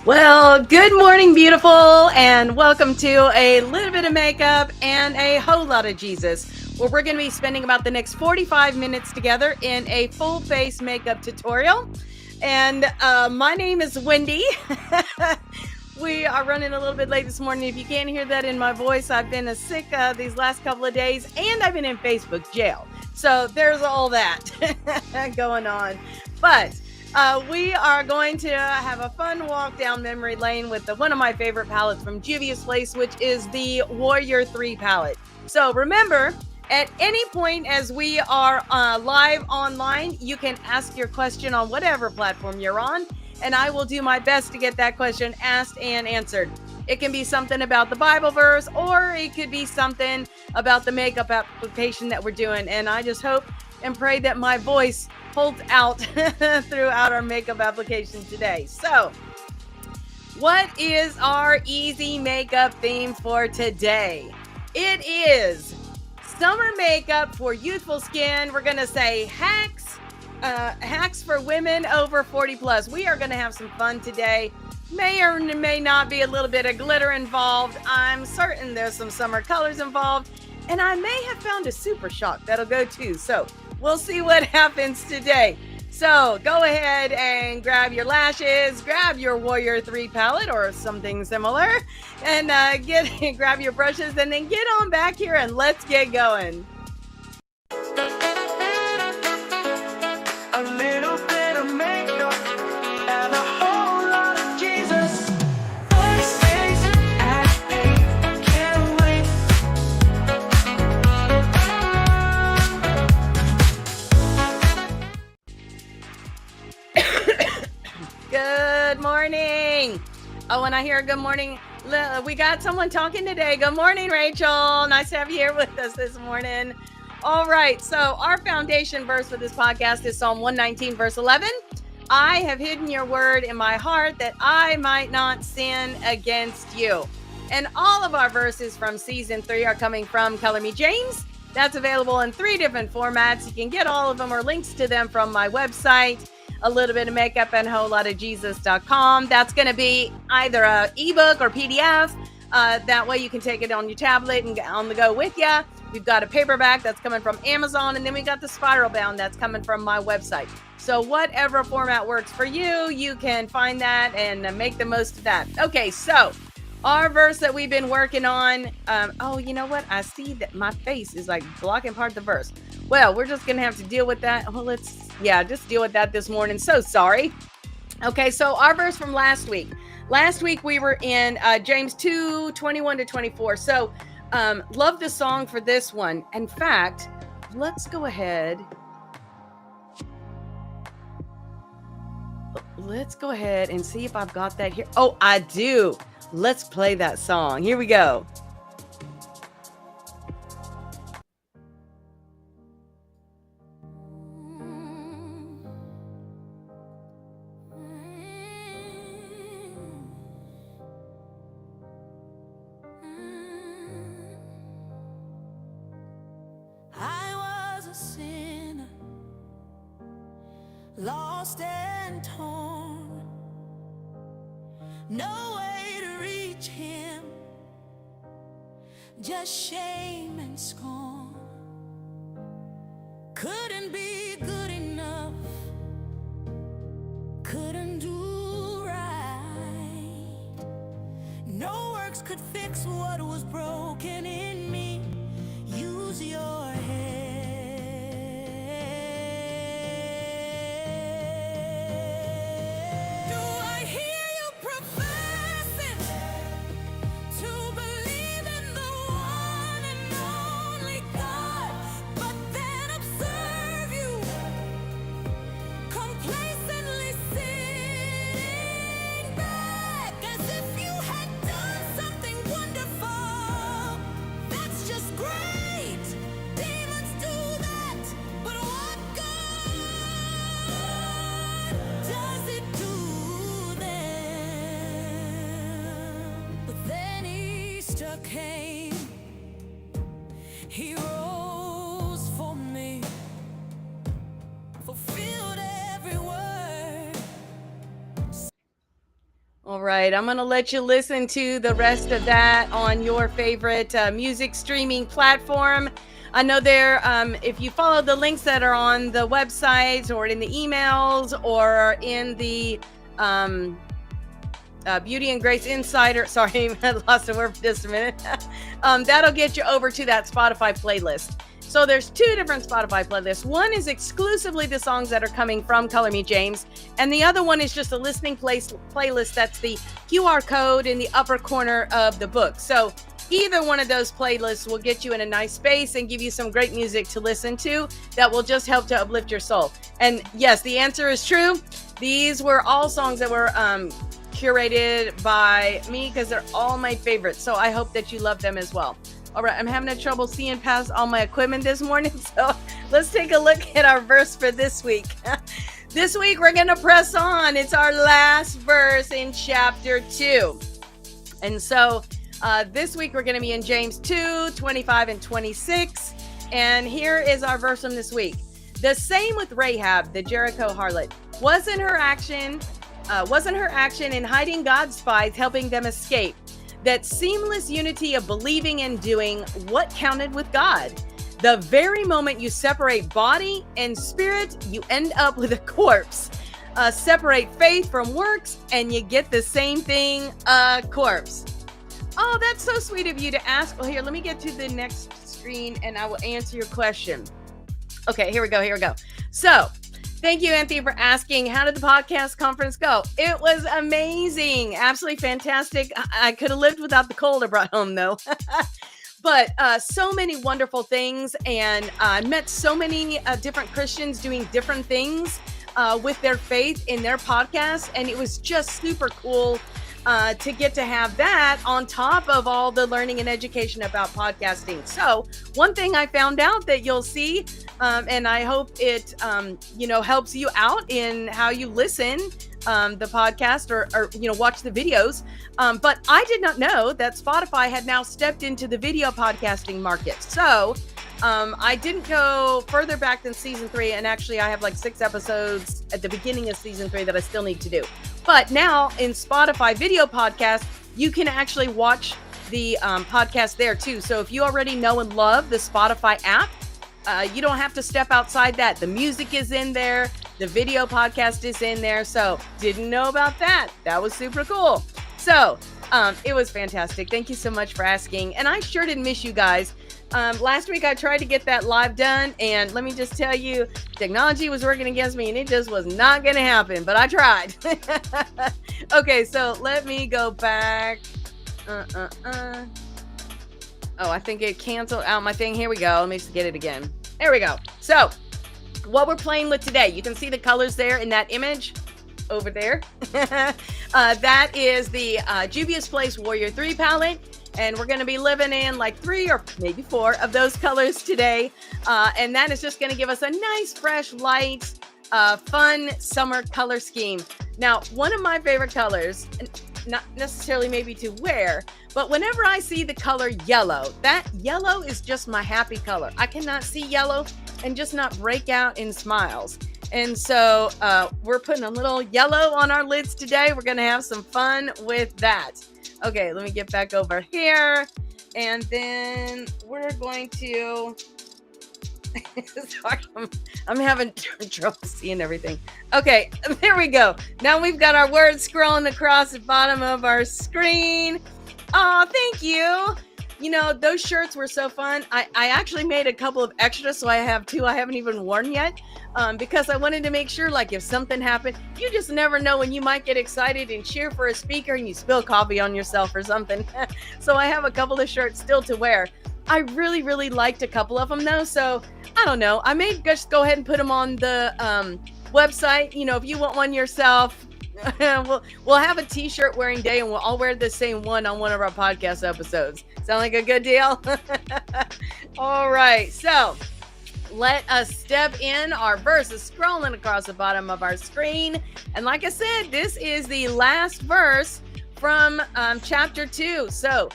Well, good morning, beautiful, and welcome to a little bit of makeup and a whole lot of Jesus, where we're going to be spending about the next 45 minutes together in a full face makeup tutorial. And my name is Wendy. We are running a little bit late this morning. If you can't hear that in my voice, I've been sick these last couple of days, and I've been in Facebook jail. So there's all that going on. But we are going to have a fun walk down memory lane with one of my favorite palettes from Juvia's Place, which is the Warrior 3 palette. So remember, at any point as we are live online, you can ask your question on whatever platform you're on, and I will do my best to get that question asked and answered. It can be something about the Bible verse, or it could be something about the makeup application that we're doing. And I just hope and pray that my voice holds out throughout our makeup application today. So, what is our easy makeup theme for today? It is summer makeup for youthful skin. We're going to say hacks for women over 40 plus. We are going to have some fun today. May or may not be a little bit of glitter involved. I'm certain there's some summer colors involved, and I may have found a super shock that'll go too. So we'll see what happens today. So go ahead and grab your lashes, grab your Warrior 3 palette or something similar, and grab your brushes, and then get on back here and let's get going. A little bit of makeup and a whole lot of Jesus. Can't wait. Good morning. Oh, and I hear good morning. We got someone talking today. Good morning, Rachel. Nice to have you here with us this morning. All right, so our foundation verse for this podcast is Psalm 119, verse 11. I have hidden your word in my heart that I might not sin against you. And all of our verses from season 3 are coming from Color Me James. That's available in 3 different formats. You can get all of them or links to them from my website, a little bit of makeup and whole lot of Jesus.com. That's going to be either an ebook or PDF. That way you can take it on your tablet and get on the go with you. We've got a paperback that's coming from Amazon, and then we got the spiral bound that's coming from my website. So whatever format works for you, you can find that and make the most of that. Okay, so our verse that we've been working on. Oh, you know what? I see that my face is like blocking part of the verse. Well, we're just going to have to deal with that. Well, just deal with that this morning. So sorry. Okay, so our verse from last week. Last week we were in James 2:21-24. So love the song for this one. In fact, let's go ahead. Let's go ahead and see if I've got that here. Oh, I do. Let's play that song. Here we go. Lost and torn, no way to reach him, just shame and scorn. Couldn't be good enough, couldn't do right. No works could fix what was broken in me. Use your head. Came, he rose for me, fulfilled every word. All right, I'm going to let you listen to the rest of that on your favorite music streaming platform. I know if you follow the links that are on the websites or in the emails or in the Beauty and Grace Insider, sorry, I lost the word for just a minute. That'll get you over to that Spotify playlist. So there's two different Spotify playlists. One is exclusively the songs that are coming from Color Me James, and the other one is just a listening playlist that's the QR code in the upper corner of the book. So either one of those playlists will get you in a nice space and give you some great music to listen to that will just help to uplift your soul. And yes, the answer is true. These were all songs that were curated by me because they're all my favorites. So I hope that you love them as well. All right, I'm having trouble seeing past all my equipment this morning, so let's take a look at our verse for this week. This week, we're going to press on. It's our last verse in chapter 2. And so this week, we're going to be in James 2, 25 and 26. And here is our verse from this week. The same with Rahab, the Jericho harlot. Wasn't her action in hiding God's spies, helping them escape? That seamless unity of believing and doing what counted with God. The very moment you separate body and spirit, you end up with a corpse. Separate faith from works, and you get the same thing, a corpse. Oh, that's so sweet of you to ask. Well, here, let me get to the next screen, and I will answer your question. Okay, here we go. So, thank you, Anthony, for asking, how did the podcast conference go? It was amazing. Absolutely fantastic. I could have lived without the cold I brought home, though. But so many wonderful things. And I met so many different Christians doing different things with their faith in their podcast. And it was just super cool to get to have that on top of all the learning and education about podcasting. So one thing I found out that you'll see, and I hope it, helps you out in how you listen the podcast or watch the videos. But I did not know that Spotify had now stepped into the video podcasting market. So I didn't go further back than season 3. And actually I have like 6 episodes at the beginning of season 3 that I still need to do. But now in Spotify video podcast, you can actually watch the podcast there too. So if you already know and love the Spotify app, you don't have to step outside that. The music is in there. The video podcast is in there. So didn't know about that. That was super cool. So it was fantastic. Thank you so much for asking. And I sure didn't miss you guys. Last week I tried to get that live done, and let me just tell you, technology was working against me and it just was not going to happen, but I tried. Okay, so let me go back. Oh, I think it canceled out my thing. Here we go. Let me just get it again. There we go. So what we're playing with today, you can see the colors there in that image over there. That is the Juvia's Place Warrior 3 palette. And we're going to be living in like 3 or maybe 4 of those colors today. And that is just going to give us a nice, fresh, light, fun summer color scheme. Now, one of my favorite colors, not necessarily maybe to wear, but whenever I see the color yellow, that yellow is just my happy color. I cannot see yellow and just not break out in smiles. And so we're putting a little yellow on our lids today. We're going to have some fun with that. Okay, let me get back over here. And then we're going to... Sorry, I'm having trouble seeing everything. Okay, there we go. Now we've got our words scrolling across the bottom of our screen. Oh, thank you. You know, those shirts were so fun. I actually made a couple of extras, so I have 2 I haven't even worn yet, because I wanted to make sure, like, if something happened, you just never know when you might get excited and cheer for a speaker and you spill coffee on yourself or something. So I have a couple of shirts still to wear. I really, really liked a couple of them, though, so I don't know. I may just go ahead and put them on the website. You know, if you want one yourself, we'll have a t-shirt wearing day, and we'll all wear the same one on one of our podcast episodes. Sound like a good deal? All right, so let us step in. Our verse is scrolling across the bottom of our screen, and like I said, this is the last verse from chapter 2. So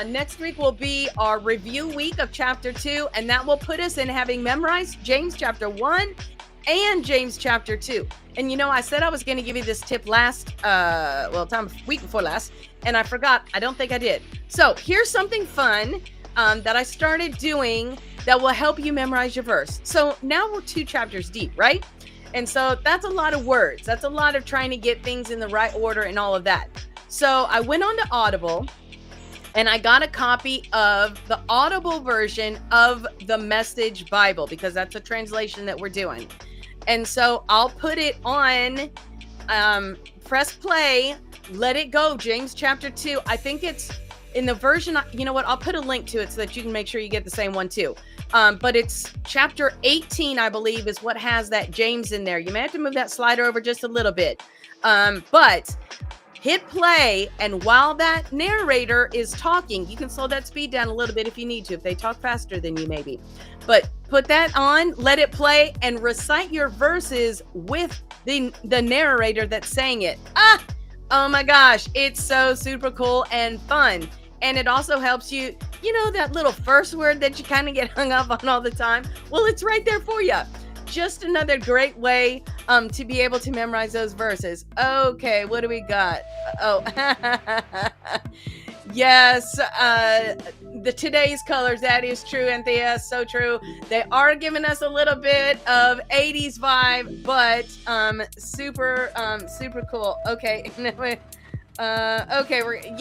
next week will be our review week of chapter 2, and that will put us in having memorized James chapter 1 and James chapter 2. And you know, I said I was going to give you this tip week before last, and I forgot. I don't think I did. So here's something fun that I started doing that will help you memorize your verse. So now we're 2 chapters deep, right? And so that's a lot of words. That's a lot of trying to get things in the right order and all of that. So I went on to Audible and I got a copy of the Audible version of the Message Bible, because that's a translation that we're doing. And so I'll put it on, press play, let it go, James chapter 2. I think it's in the version, you know what, I'll put a link to it so that you can make sure you get the same one too. But it's chapter 18, I believe, is what has that James in there. You may have to move that slider over just a little bit. But hit play, and while that narrator is talking, you can slow that speed down a little bit if you need to, if they talk faster than you maybe. But put that on, let it play, and recite your verses with the narrator that's saying it. Oh my gosh, it's so super cool and fun. And it also helps you, you know, that little first word that you kind of get hung up on all the time. Well, it's right there for you. Just another great way to be able to memorize those verses. Okay, what do we got? Oh, yes, the today's colors, that is true, Anthea, so true. They are giving us a little bit of 80s vibe, but super cool. Okay, okay,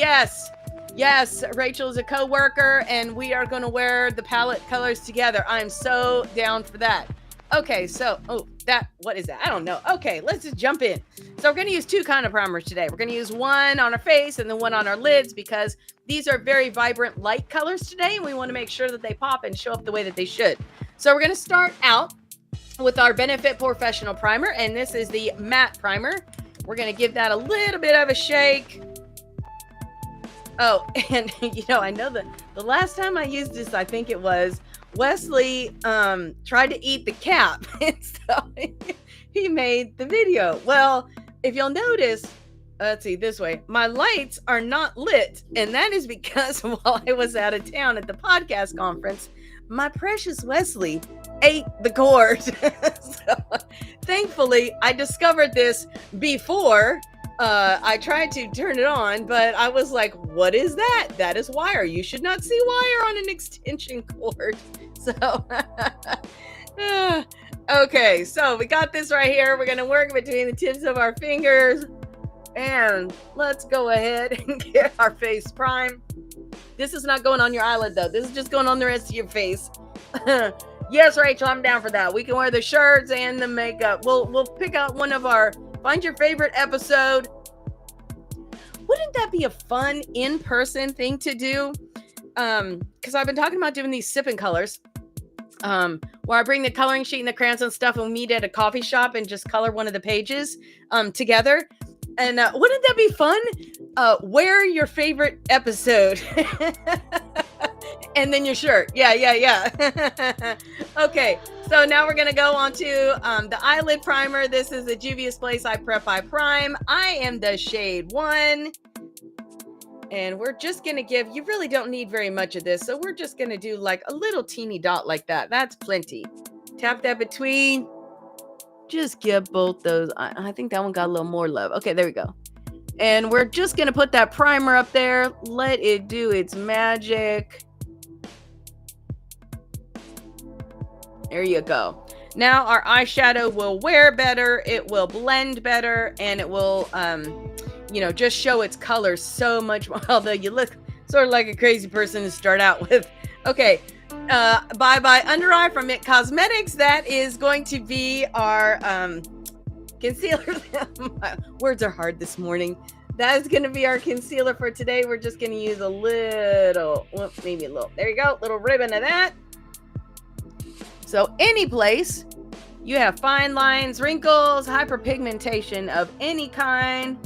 yes, Rachel is a co-worker, and we are going to wear the palette colors together. I'm so down for that. Okay, so, what is that? I don't know. Okay, let's just jump in. So we're going to use 2 kind of primers today. We're going to use one on our face and then one on our lids, because these are very vibrant light colors today, and we want to make sure that they pop and show up the way that they should. So we're going to start out with our Benefit Professional Primer, and this is the matte primer. We're going to give that a little bit of a shake. Oh, and you know, I know that the last time I used this, I think it was Wesley tried to eat the cap, and so he made the video. Well, if you'll notice, let's see, this way, my lights are not lit, and that is because while I was out of town at the podcast conference, my precious Wesley ate the cord. So thankfully, I discovered this before I tried to turn it on, but I was like, what is that? That is wire. You should not see wire on an extension cord. So, okay, so we got this right here. We're going to work between the tips of our fingers, and let's go ahead and get our face primed. This is not going on your eyelid though. This is just going on the rest of your face. Yes, Rachel, I'm down for that. We can wear the shirts and the makeup. We'll pick out one of our find your favorite episode. Wouldn't that be a fun in-person thing to do? Because I've been talking about doing these sipping colors, where I bring the coloring sheet and the crayons and stuff, and we meet at a coffee shop and just color one of the pages together. And wouldn't that be fun? Wear your favorite episode. And then your shirt. Yeah. Okay, so now we're going to go on to the eyelid primer. This is the Juvia's Place I Prep I Prime. I am the shade 1. And we're just going to give, you really don't need very much of this, so we're just going to do like a little teeny dot like that. That's plenty. Tap that between. Just give both those. I think that one got a little more love. Okay, there we go. And we're just going to put that primer up there. Let it do its magic. There you go. Now our eyeshadow will wear better. It will blend better. And it will, just show its colors so much more. Although you look sort of like a crazy person to start out with. Okay. Bye Bye Under Eye from It Cosmetics. That is going to be our concealer. Words are hard this morning. That is going to be our concealer for today. We're just going to use a little, maybe a little. There you go. Little ribbon of that. So any place you have fine lines, wrinkles, hyperpigmentation of any kind,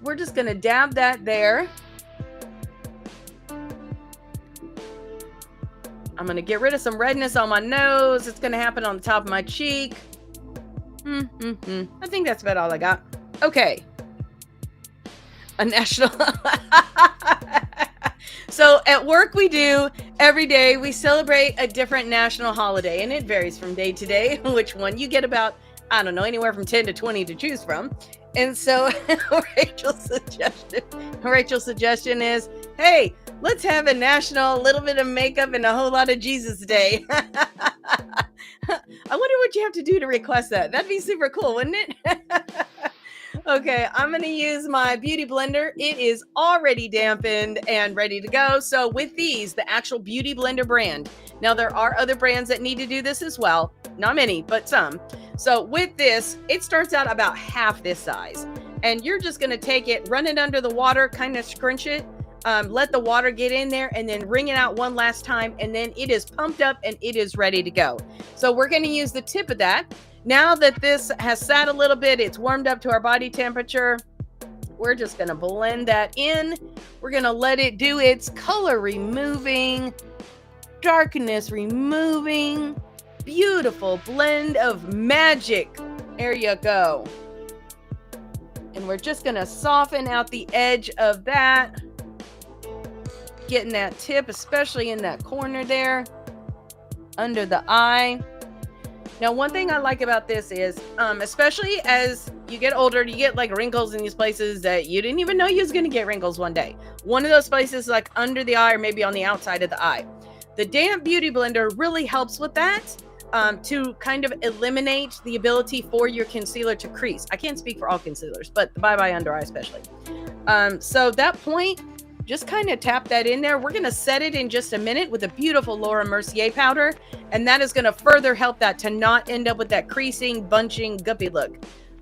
we're just going to dab that there. I'm going to get rid of some redness on my nose. It's going to happen on the top of my cheek. I think that's about all I got. Okay. A national... So at work we do every day, we celebrate a different national holiday, and it varies from day to day which one. You get about, I don't know, anywhere from 10 to 20 to choose from. And so Rachel's suggestion is, hey, let's have a national little bit of makeup and a whole lot of Jesus day. I wonder what you have to do to request that. That'd be super cool, wouldn't it? Okay, I'm going to use my beauty blender. It is already dampened and ready to go. So with these, the actual beauty blender brand. Now there are other brands that need to do this as well. Not many, but some. So with this, it starts out about half this size. And you're just going to take it, run it under the water, kind of scrunch it. Let the water get in there and then wring it out one last time. And then it is pumped up and it is ready to go. So we're going to use the tip of that. Now that this has sat a little bit, it's warmed up to our body temperature. We're just going to blend that in. We're going to let it do its color removing, darkness removing, beautiful blend of magic. There you go. And we're just going to soften out the edge of that. Getting that tip, especially in that corner there, under the eye. Now, one thing I like about this is, especially as you get older, you get like wrinkles in these places that you didn't even know you was going to get wrinkles one day. One of those places like under the eye or maybe on the outside of the eye. The damp beauty blender really helps with that, to kind of eliminate the ability for your concealer to crease. I can't speak for all concealers, but the Bye Bye Under Eye especially. So that point, just kind of tap that in there. We're going to set it in just a minute with a beautiful Laura Mercier powder. And that is going to further help that to not end up with that creasing, bunching, guppy look.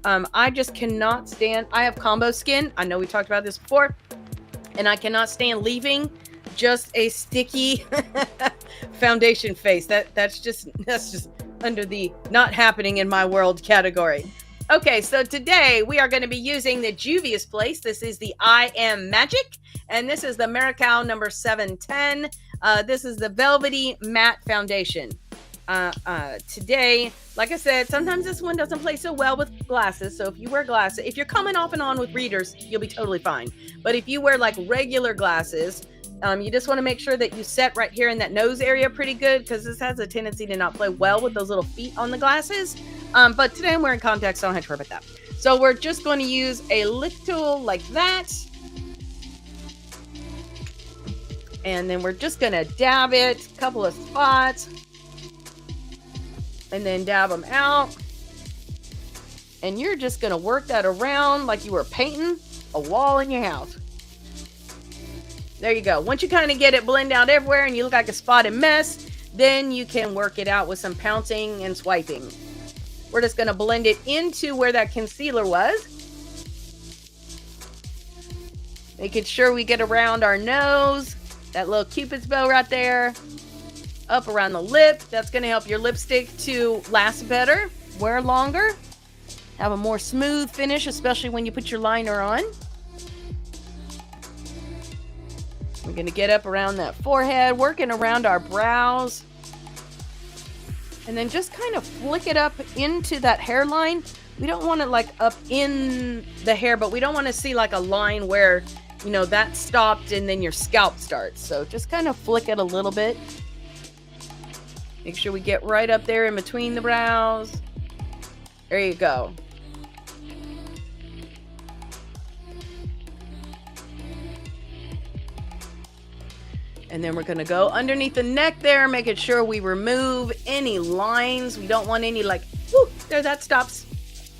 I just cannot stand, I have combo skin. I know we talked about this before. And I cannot stand leaving just a sticky foundation face. That's just under the not happening in my world category. Okay, so today we are going to be using the Juvia's Place. This is the I Am Magic, and this is the Maricao number 710. This is the Velvety Matte Foundation. Today, like I said, sometimes this one doesn't play so well with glasses, so if you wear glasses, if you're coming off and on with readers, you'll be totally fine. But if you wear like regular glasses, you just want to make sure that you set right here in that nose area pretty good, because this has a tendency to not play well with those little feet on the glasses. But today I'm wearing contacts, so I don't have to worry about that. So we're just going to use a little like that. And then we're just going to dab it, a couple of spots. And then dab them out. And you're just going to work that around like you were painting a wall in your house. There you go. Once you kind of get it blend out everywhere and you look like a spotted mess, then you can work it out with some pouncing and swiping. We're just going to blend it into where that concealer was. Making sure we get around our nose, that little cupid's bow right there, up around the lip. That's going to help your lipstick to last better, wear longer, have a more smooth finish, especially when you put your liner on. We're going to get up around that forehead, working around our brows. And then just kind of flick it up into that hairline. We don't want it like up in the hair, but we don't want to see like a line where, you know, that stopped and then your scalp starts. So just kind of flick it a little bit. Make sure we get right up there in between the brows. There you go. And then we're going to go underneath the neck there, making sure we remove any lines. We don't want any like, whoo, there, that stops.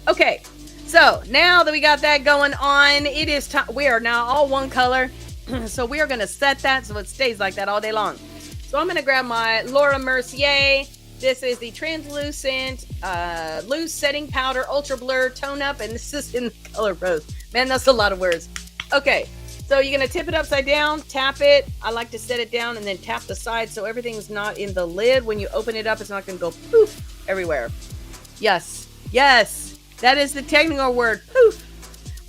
Okay, so now that we got that going on, it is time. We are now all one color. So we are going to set that so it stays like that all day long. So I'm going to grab my Laura Mercier. This is the translucent loose setting powder, ultra blur tone up, and this is in the color rose. Man, that's a lot of words. Okay. So you're going to tip it upside down, tap it. I like to set it down and then tap the side so everything's not in the lid. When you open it up, it's not going to go poof everywhere. Yes, yes, that is the technical word, poof.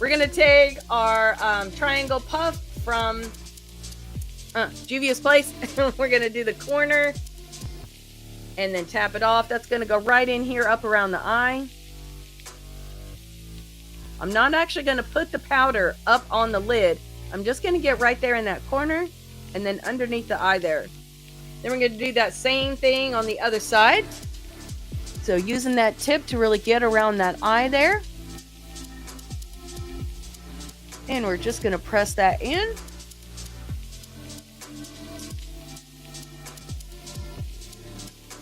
We're going to take our triangle puff from Juvia's Place. We're going to do the corner and then tap it off. That's going to go right in here up around the eye. I'm not actually going to put the powder up on the lid. I'm just going to get right there in that corner and then underneath the eye there. Then we're going to do that same thing on the other side. So using that tip to really get around that eye there. And we're just going to press that in.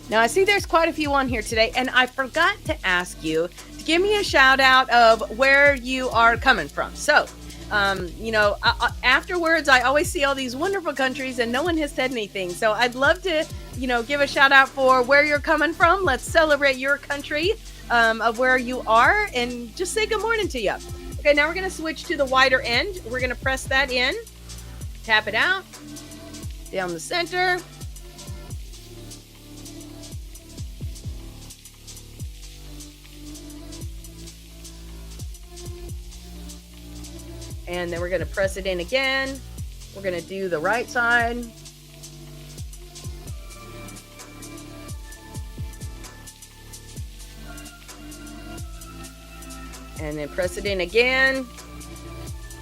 Now I see there's quite a few on here today, and I forgot to ask you to give me a shout out of where you are coming from. So, afterwards, I always see all these wonderful countries and no one has said anything. So I'd love to, give a shout out for where you're coming from. Let's celebrate your country of where you are and just say good morning to you. Okay, now we're going to switch to the wider end. We're going to press that in, tap it out, down the center. And then we're going to press it in again. We're going to do the right side. And then press it in again.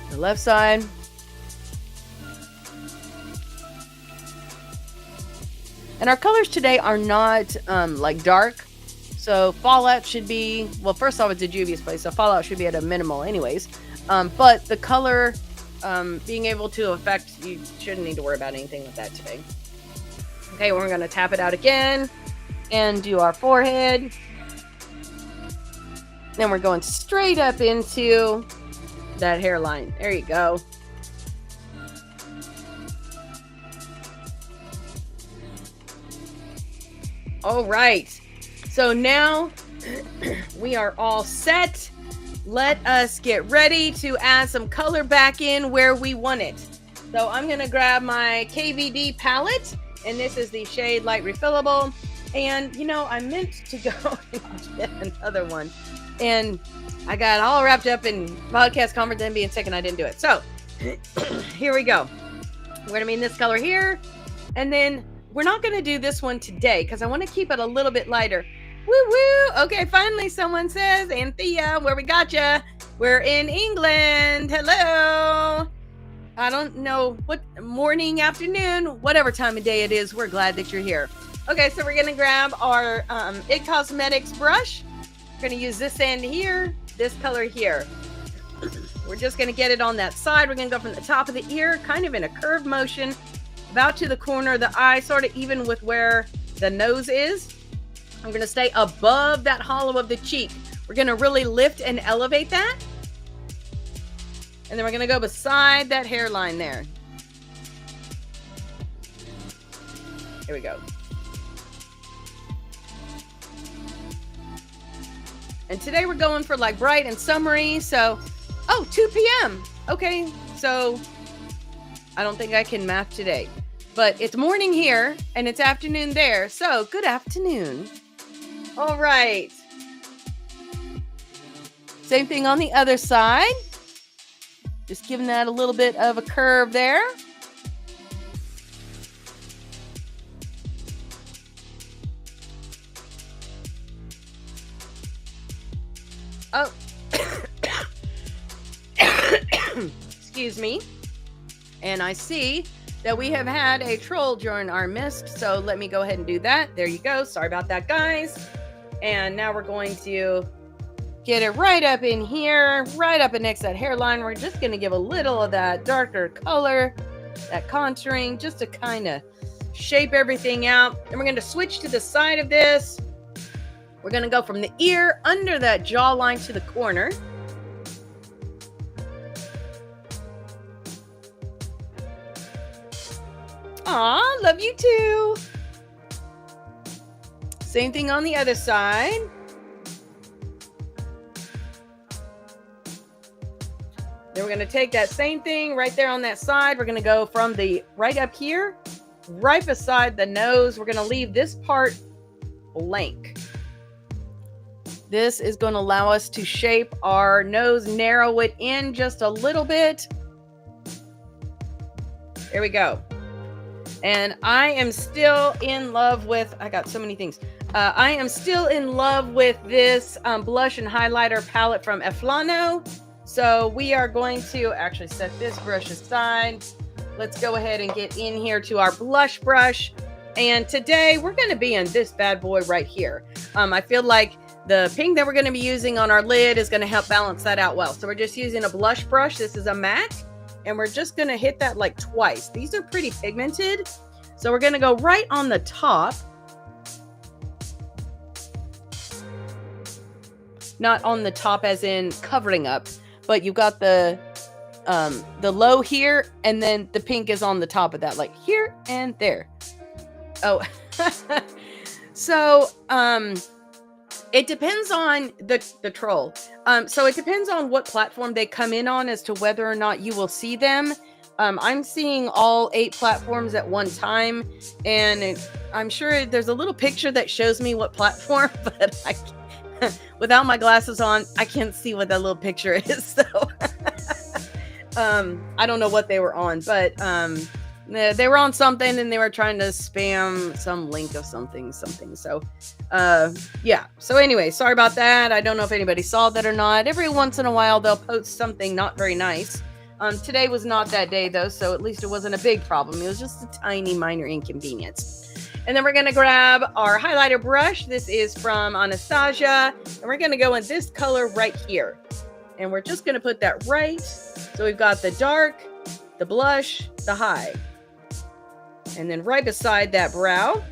The left side. And our colors today are not like dark. So fallout should be, well, first off, it's a dubious place. So fallout should be at a minimal anyways. But the color being able to affect, you shouldn't need to worry about anything with that today. Okay, we're going to tap it out again and do our forehead. Then we're going straight up into that hairline. There you go. All right. So now we are all set. Let us get ready to add some color back in where we want it. So I'm going to grab my KVD palette, and this is the shade Light Refillable. And, I meant to go and get another one. And I got all wrapped up in podcast conference and being sick, and I didn't do it. So here we go. We're going to be in this color here. And then we're not going to do this one today because I want to keep it a little bit lighter. Woo woo! Okay, finally someone says, Anthea, where we got ya? We're in England. Hello. I don't know what morning, afternoon, whatever time of day it is. We're glad that you're here. Okay, so we're gonna grab our IT Cosmetics brush. We're gonna use this end here, this color here. We're just gonna get it on that side. We're gonna go from the top of the ear, kind of in a curved motion, about to the corner of the eye, sort of even with where the nose is. I'm going to stay above that hollow of the cheek. We're going to really lift and elevate that. And then we're going to go beside that hairline there. Here we go. And today we're going for like bright and summery. So, 2 p.m. Okay, so I don't think I can math today. But it's morning here and it's afternoon there. So, good afternoon. All right. Same thing on the other side. Just giving that a little bit of a curve there. Oh. Excuse me. And I see that we have had a troll join our mist. So let me go ahead and do that. There you go. Sorry about that, guys. And now we're going to get it right up in here, right up next to that hairline. We're just going to give a little of that darker color, that contouring, just to kind of shape everything out. And we're going to switch to the side of this. We're going to go from the ear under that jawline to the corner. Aw, love you too. Same thing on the other side. Then we're going to take that same thing right there on that side. We're going to go from the right up here, right beside the nose. We're going to leave this part blank. This is going to allow us to shape our nose, narrow it in just a little bit. There we go. And I am still in love with, I got so many things. I am still in love with this blush and highlighter palette from Eflano. So we are going to actually set this brush aside. let's go ahead and get in here to our blush brush. And today we're going to be on this bad boy right here. I feel like the pink that we're going to be using on our lid is going to help balance that out well. So we're just using a blush brush. This is a matte, and we're just going to hit that like twice. These are pretty pigmented. So we're going to go right on the top. Not on the top as in covering up, but you've got the low here, and then the pink is on the top of that, like here and there. Oh, so it depends on the troll. So it depends on what platform they come in on as to whether or not you will see them. I'm seeing all 8 platforms at one time, and I'm sure there's a little picture that shows me what platform, but without my glasses on, I can't see what that little picture is. So I don't know what they were on, but they were on something, and they were trying to spam some link of something. So yeah. So anyway, sorry about that. I don't know if anybody saw that or not. Every once in a while, they'll post something not very nice. Today was not that day, though, so at least it wasn't a big problem. It was just a tiny, minor inconvenience. And then we're going to grab our highlighter brush. This is from Anastasia, and we're going to go in this color right here. And we're just going to put that right. So we've got the dark, the blush, the high. And then right beside that brow.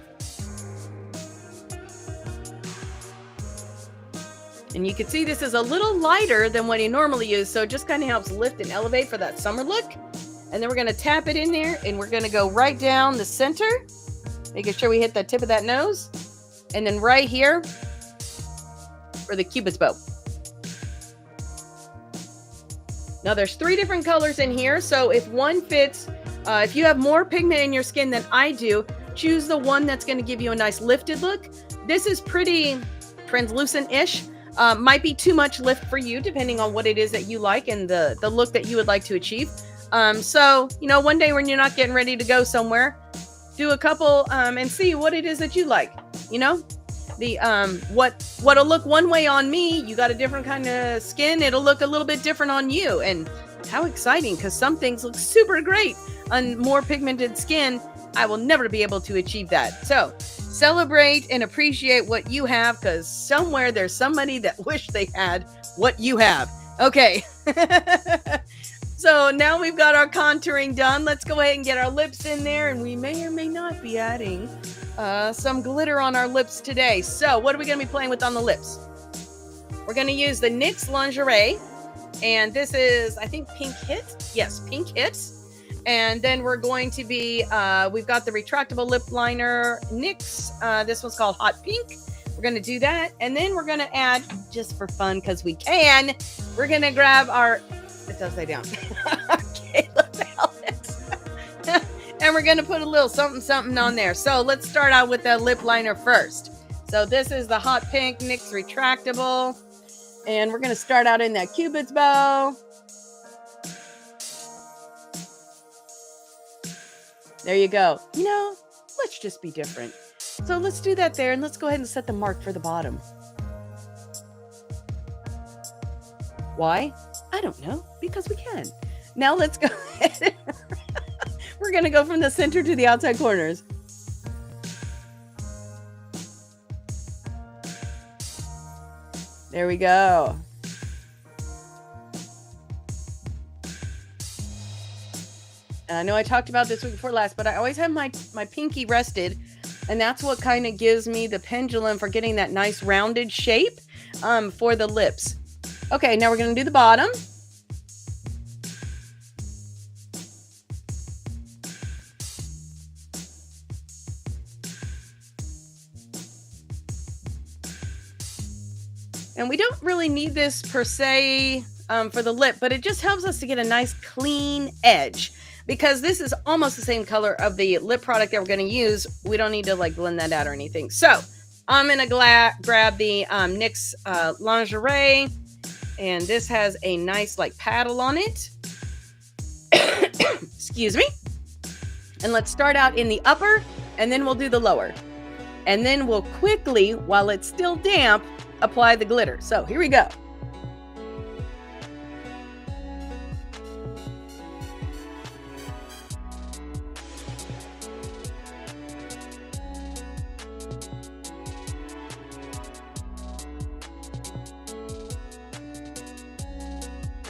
And you can see this is a little lighter than what you normally use, so it just kind of helps lift and elevate for that summer look. And then we're going to tap it in there, and we're going to go right down the center, making sure we hit the tip of that nose. And then right here for the Cupid's bow. Now there's 3 different colors in here, so if one fits, if you have more pigment in your skin than I do, choose the one that's going to give you a nice lifted look. This is pretty translucent-ish. Might be too much lift for you, depending on what it is that you like and the look that you would like to achieve. So, you know, one day when you're not getting ready to go somewhere, do a couple and see what it is that you like. You know, the what'll look one way on me, you got a different kind of skin, it'll look a little bit different on you. And how exciting, because some things look super great on more pigmented skin. I will never be able to achieve that. So celebrate and appreciate what you have, because somewhere there's somebody that wish they had what you have. Okay. So now we've got our contouring done. Let's go ahead and get our lips in there, and we may or may not be adding some glitter on our lips today. So what are we going to be playing with on the lips? We're going to use the NYX Lingerie, and this is, I think, Pink Hit. Yes, Pink Hit. And then we're going to be, we've got the retractable lip liner NYX. This one's called Hot Pink. We're going to do that. And then we're going to add, just for fun, because we can, we're going to grab our, it's upside down. Okay, let's palette. And we're going to put a little something on there. So let's start out with the lip liner first. So this is the Hot Pink NYX retractable. And we're going to start out in that Cupid's bow. There you go. You know, let's just be different. So let's do that there, and let's go ahead and set the mark for the bottom. Why? I don't know, because we can. Now let's go ahead. We're going to go from the center to the outside corners. There we go. And I know I talked about this week before last, but I always have my pinky rested, and that's what kind of gives me the pendulum for getting that nice rounded shape for the lips. Okay, now we're going to do the bottom. And we don't really need this per se for the lip, but it just helps us to get a nice clean edge, because this is almost the same color of the lip product that we're going to use. We don't need to like blend that out or anything. So I'm going to grab the NYX Lingerie, and this has a nice like paddle on it. Excuse me. And let's start out in the upper, and then we'll do the lower. And then we'll quickly, while it's still damp, apply the glitter. So here we go.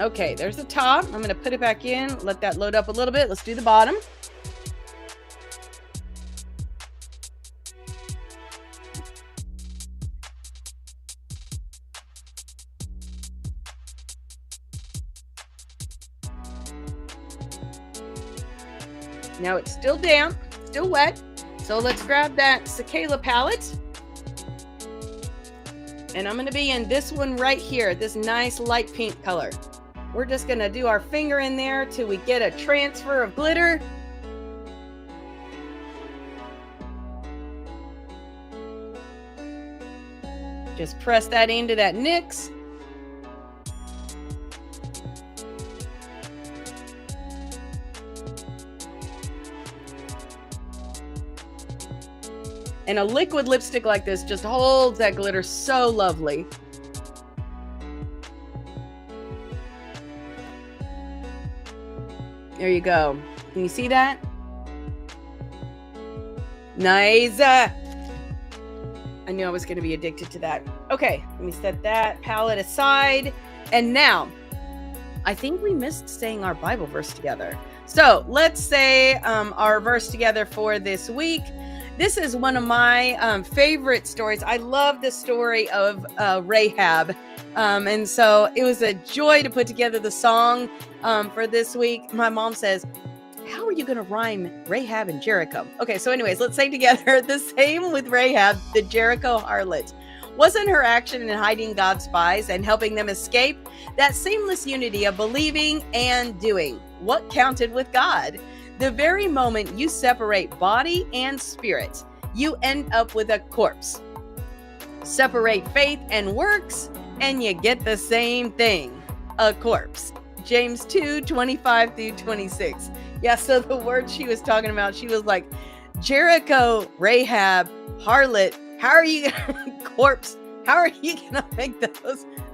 Okay, there's the top. I'm going to put it back in. Let that load up a little bit. Let's do the bottom. Now it's still damp, still wet. So let's grab that cicala palette. And I'm going to be in this one right here, this nice light pink color. We're just going to do our finger in there till we get a transfer of glitter. Just press that into that NYX. And a liquid lipstick like this just holds that glitter so lovely. There you go. Can you see that? Nice. I knew I was going to be addicted to that. Okay, let me set that palette aside. And now, I think we missed saying our Bible verse together. So let's say our verse together for this week. This is one of my favorite stories. I love the story of Rahab. And so it was a joy to put together the song for this week. My mom says, how are you going to rhyme Rahab and Jericho? Okay, so anyways, let's say together the same with Rahab, the Jericho harlot. Wasn't her action in hiding God's spies and helping them escape that seamless unity of believing and doing what counted with God? The very moment you separate body and spirit, you end up with a corpse. Separate faith and works, and you get the same thing, a corpse. James 2:25-26. Yeah, so the word she was talking about, she was like, Jericho, Rahab, harlot, how are you gonna corpse? How are you gonna make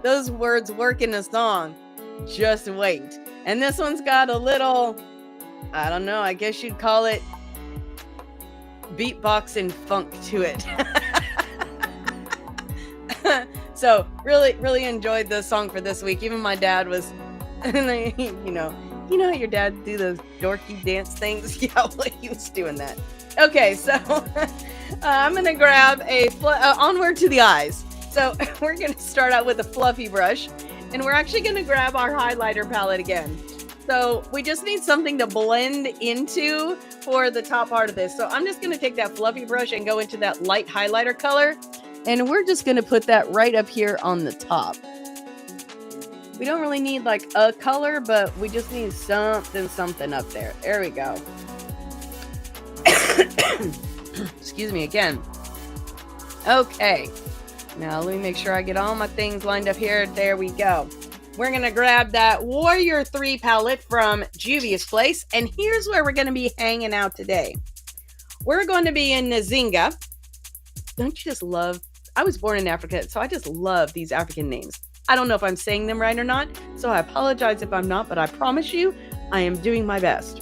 those words work in a song? Just wait. And this one's got a little, I don't know, I guess you'd call it beatbox and funk to it. So really enjoyed the song for this week. Even my dad was, you know how your dad do those dorky dance things? Yeah, well, he was doing that. Okay, so I'm going to grab onward to the eyes. So we're going to start out with a fluffy brush, and we're actually going to grab our highlighter palette again. So we just need something to blend into for the top part of this. So I'm just going to take that fluffy brush and go into that light highlighter color, and we're just going to put that right up here on the top. We don't really need like a color, but we just need something up there. There we go. Excuse me again. Okay. Now let me make sure I get all my things lined up here. There we go. We're going to grab that Warrior 3 palette from Juvia's Place. And here's where we're going to be hanging out today. We're going to be in Nzinga. Don't you just love... I was born in Africa, so I just love these African names. I don't know if I'm saying them right or not, so I apologize if I'm not, but I promise you, I am doing my best.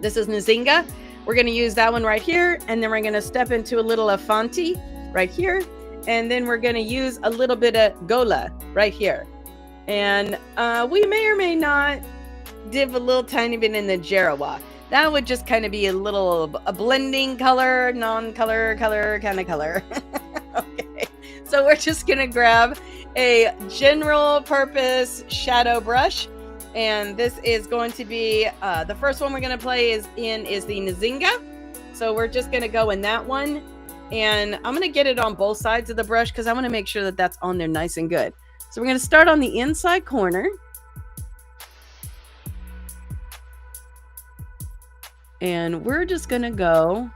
This is Nzinga. We're going to use that one right here, and then we're going to step into a little Afanti right here, and then we're going to use a little bit of Gola right here. And we may or may not dip a little tiny bit in the Jerawa. That would just kind of be a blending color, non-color, color, kind of color. Okay, so we're just going to grab a general purpose shadow brush, and this is going to be the first one we're going to play is the Nzinga. So we're just going to go in that one, and I'm going to get it on both sides of the brush because I want to make sure that that's on there nice and good. So we're going to start on the inside corner, and we're just going to go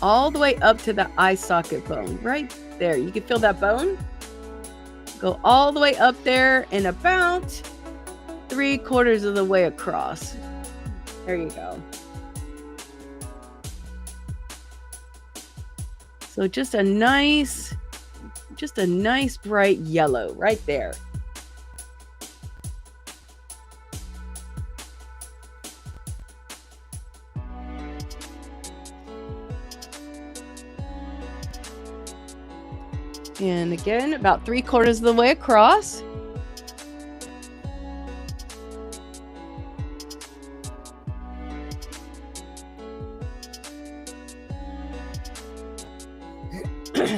all the way up to the eye socket bone right there. You can feel that bone. Go all the way up there and about 3/4 of the way across. There you go. So just a nice bright yellow right there. And again, about 3/4 of the way across.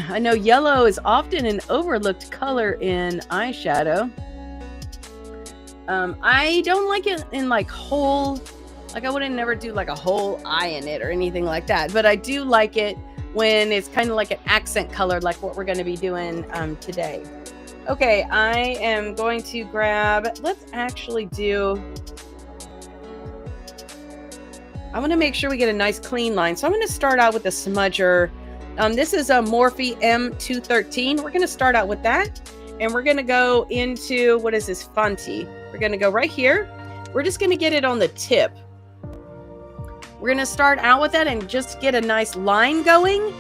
I know yellow is often an overlooked color in eyeshadow. I don't like it in like whole, like I wouldn't never do like a whole eye in it or anything like that. But I do like it when it's kind of like an accent color, like what we're going to be doing today. Okay, I am going to grab, let's actually do, I want to make sure we get a nice clean line. So I'm going to start out with the smudger. This is a Morphe M213. We're going to start out with that. And we're going to go into, what is this, Fonty? We're going to go right here. We're just going to get it on the tip. We're going to start out with that and just get a nice line going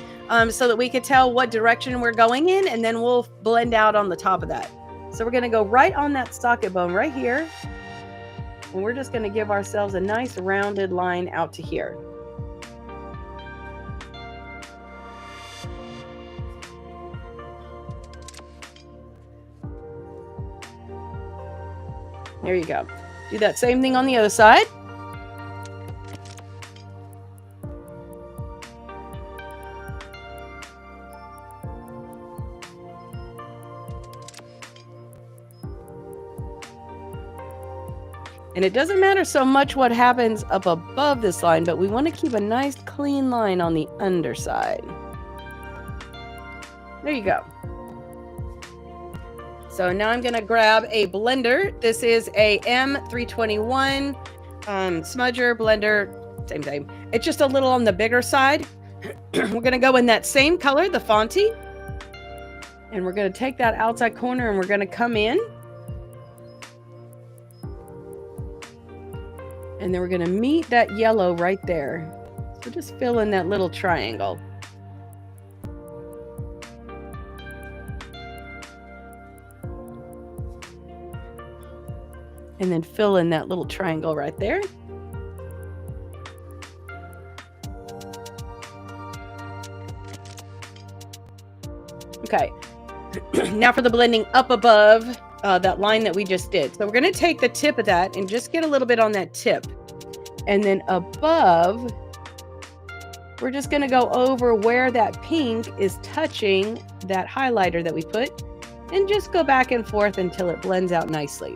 so that we can tell what direction we're going in. And then we'll blend out on the top of that. So we're going to go right on that socket bone right here. And we're just going to give ourselves a nice rounded line out to here. There you go. Do that same thing on the other side. And it doesn't matter so much what happens up above this line, but we want to keep a nice clean line on the underside. There you go. So now I'm going to grab a blender. This is a M321 smudger blender. Same. It's just a little on the bigger side. We're going to go in that same color, the Fonty. And we're going to take that outside corner and we're going to come in. And then we're going to meet that yellow right there. So just fill in that little triangle. And then fill in that little triangle right there. Okay. Now for the blending up above that line that we just did. So we're going to take the tip of that and just get a little bit on that tip. And then above, we're just going to go over where that pink is touching that highlighter that we put and just go back and forth until it blends out nicely.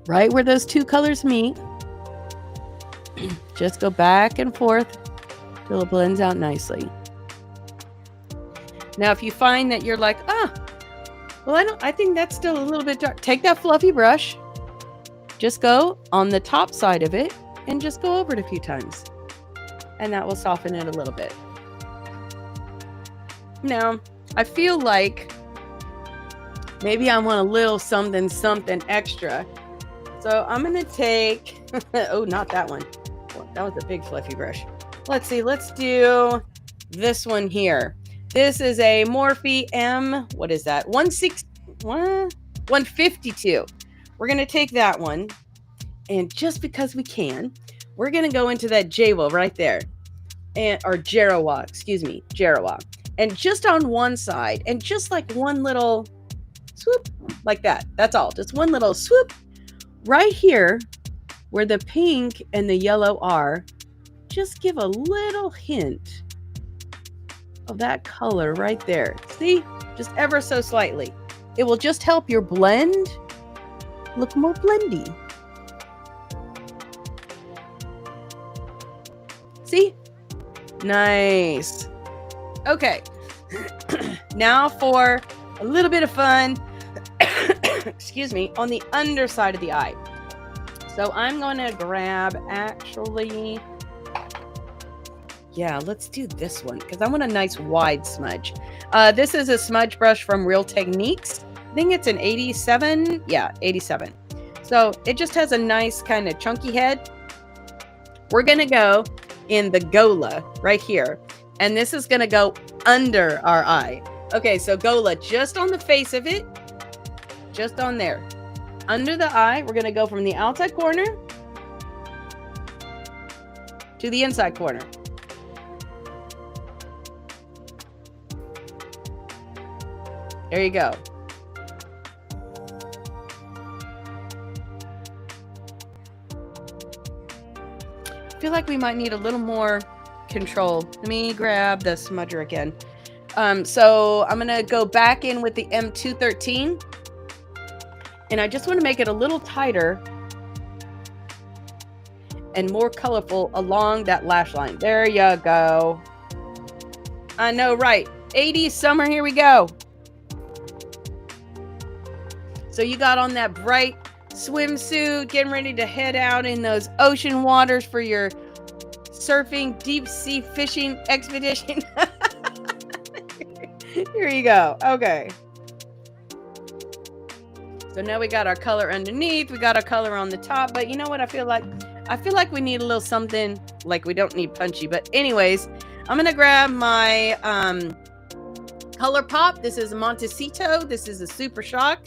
Right where those two colors meet, just go back and forth till it blends out nicely. Now, if you find that you're like, well, I think that's still a little bit dark, take that fluffy brush, just go on the top side of it and just go over it a few times. And that will soften it a little bit. Now, I feel like maybe I want a little something extra. So I'm going to take, oh, not that one. That was a big fluffy brush. Let's see. Let's do this one here. This is a Morphe M, what is that? 152. We're going to take that one. And just because we can, we're going to go into that Jewel right there. Or Jericho, Jericho. And just on one side, and just like one little swoop, like that. That's all. Just one little swoop. Right here, where the pink and the yellow are, just give a little hint of that color right there. See? Just ever so slightly. It will just help your blend look more blendy. See? Nice. Okay. Now for a little bit of fun, excuse me, on the underside of the eye. So I'm going to grab, actually, yeah, let's do this one because I want a nice wide smudge. This is a smudge brush from Real Techniques. I think it's an 87. Yeah, 87. So it just has a nice kind of chunky head. We're going to go in the Gola right here. And this is going to go under our eye. Okay, so Gola just on the face of it. Just on there. Under the eye, we're going to go from the outside corner to the inside corner. There you go. I feel like we might need a little more control. Let me grab the smudger again. So I'm going to go back in with the M213. And I just want to make it a little tighter and more colorful along that lash line. There you go. I know, right? 80s summer, here we go. So you got on that bright swimsuit, getting ready to head out in those ocean waters for your surfing, deep sea fishing expedition. Here you go. Okay. So now we got our color underneath. We got our color on the top. But you know what I feel like? I feel like we need a little something, like we don't need punchy. But anyways, I'm going to grab my Color Pop. This is Montecito. This is a Super Shock.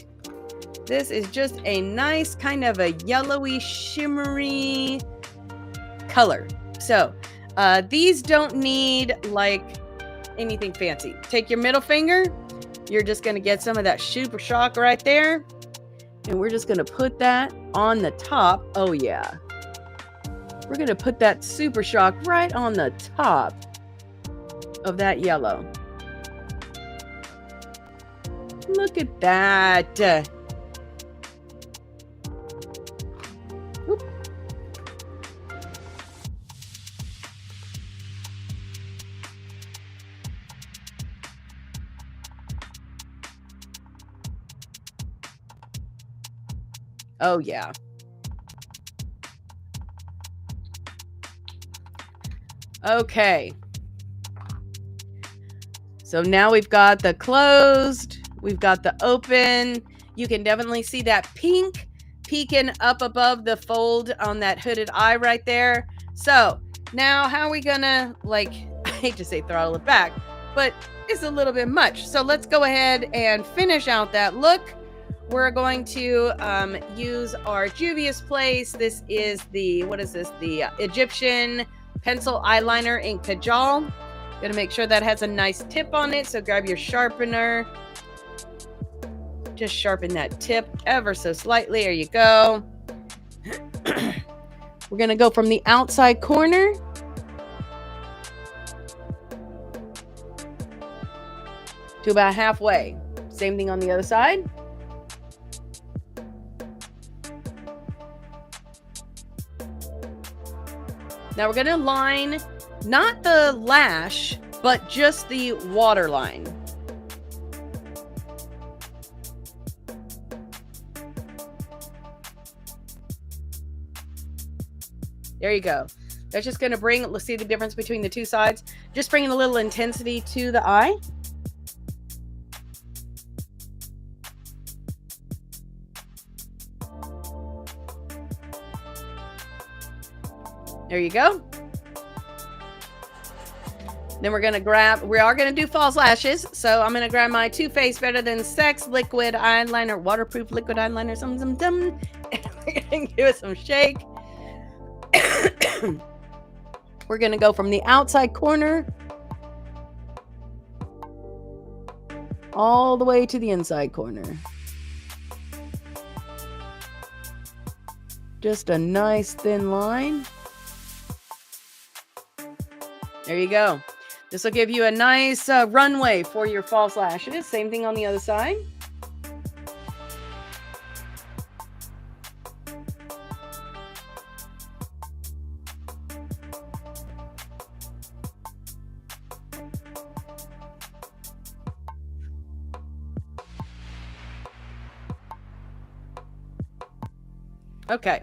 This is just a nice kind of a yellowy, shimmery color. So these don't need like anything fancy. Take your middle finger. You're just going to get some of that Super Shock right there. And we're just going to put that on the top. Oh, yeah. We're going to put that Super Shock right on the top of that yellow. Look at that. Oop. Oh, yeah. Okay. So now we've got the closed. We've got the open. You can definitely see that pink peeking up above the fold on that hooded eye right there. So now how are we gonna, like, I hate to say throttle it back, but it's a little bit much. So let's go ahead and finish out that look. We're going to use our Juvia's Place. This is the, what is this? The Egyptian pencil eyeliner in Kajal. Gonna make sure that has a nice tip on it. So grab your sharpener. Just sharpen that tip ever so slightly. There you go. We're gonna go from the outside corner to about halfway. Same thing on the other side. Now we're gonna line not the lash, but just the waterline. There you go. That's just going to bring, let's see the difference between the two sides. Just bringing a little intensity to the eye. There you go. Then we're going to grab, we are going to do false lashes. So I'm going to grab my Too Faced Better Than Sex liquid eyeliner, waterproof liquid eyeliner, and we're going to give it some shake. We're going to go from the outside corner all the way to the inside corner. Just a nice thin line. There you go. This will give you a nice runway for your false lashes. Same thing on the other side. Okay.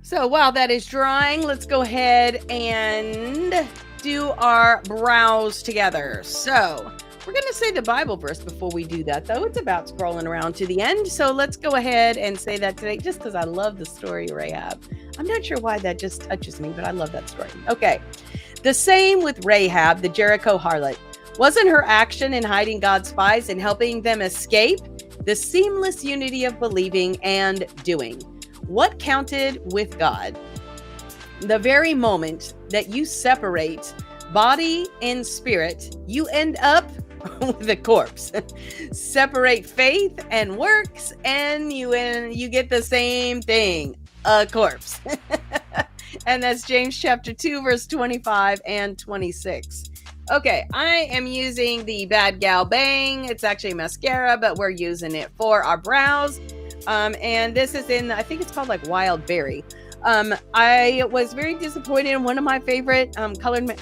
So while that is drying, let's go ahead and do our brows together. So we're going to say the Bible verse before we do that, though. It's about scrolling around to the end. So let's go ahead and say that today, just because I love the story of Rahab. I'm not sure why that just touches me, but I love that story. Okay. The same with Rahab, the Jericho harlot. Wasn't her action in hiding God's spies and helping them escape the seamless unity of believing and doing? What counted with God? The very moment that you separate body and spirit, you end up with a corpse. Separate faith and works, and you get the same thing, a corpse. And that's James chapter 2, verse 25 and 26. Okay, I am using the Bad Gal Bang. It's actually mascara, but we're using it for our brows. And this is in, I think it's called like Wild Berry. I was very disappointed in one of my favorite colored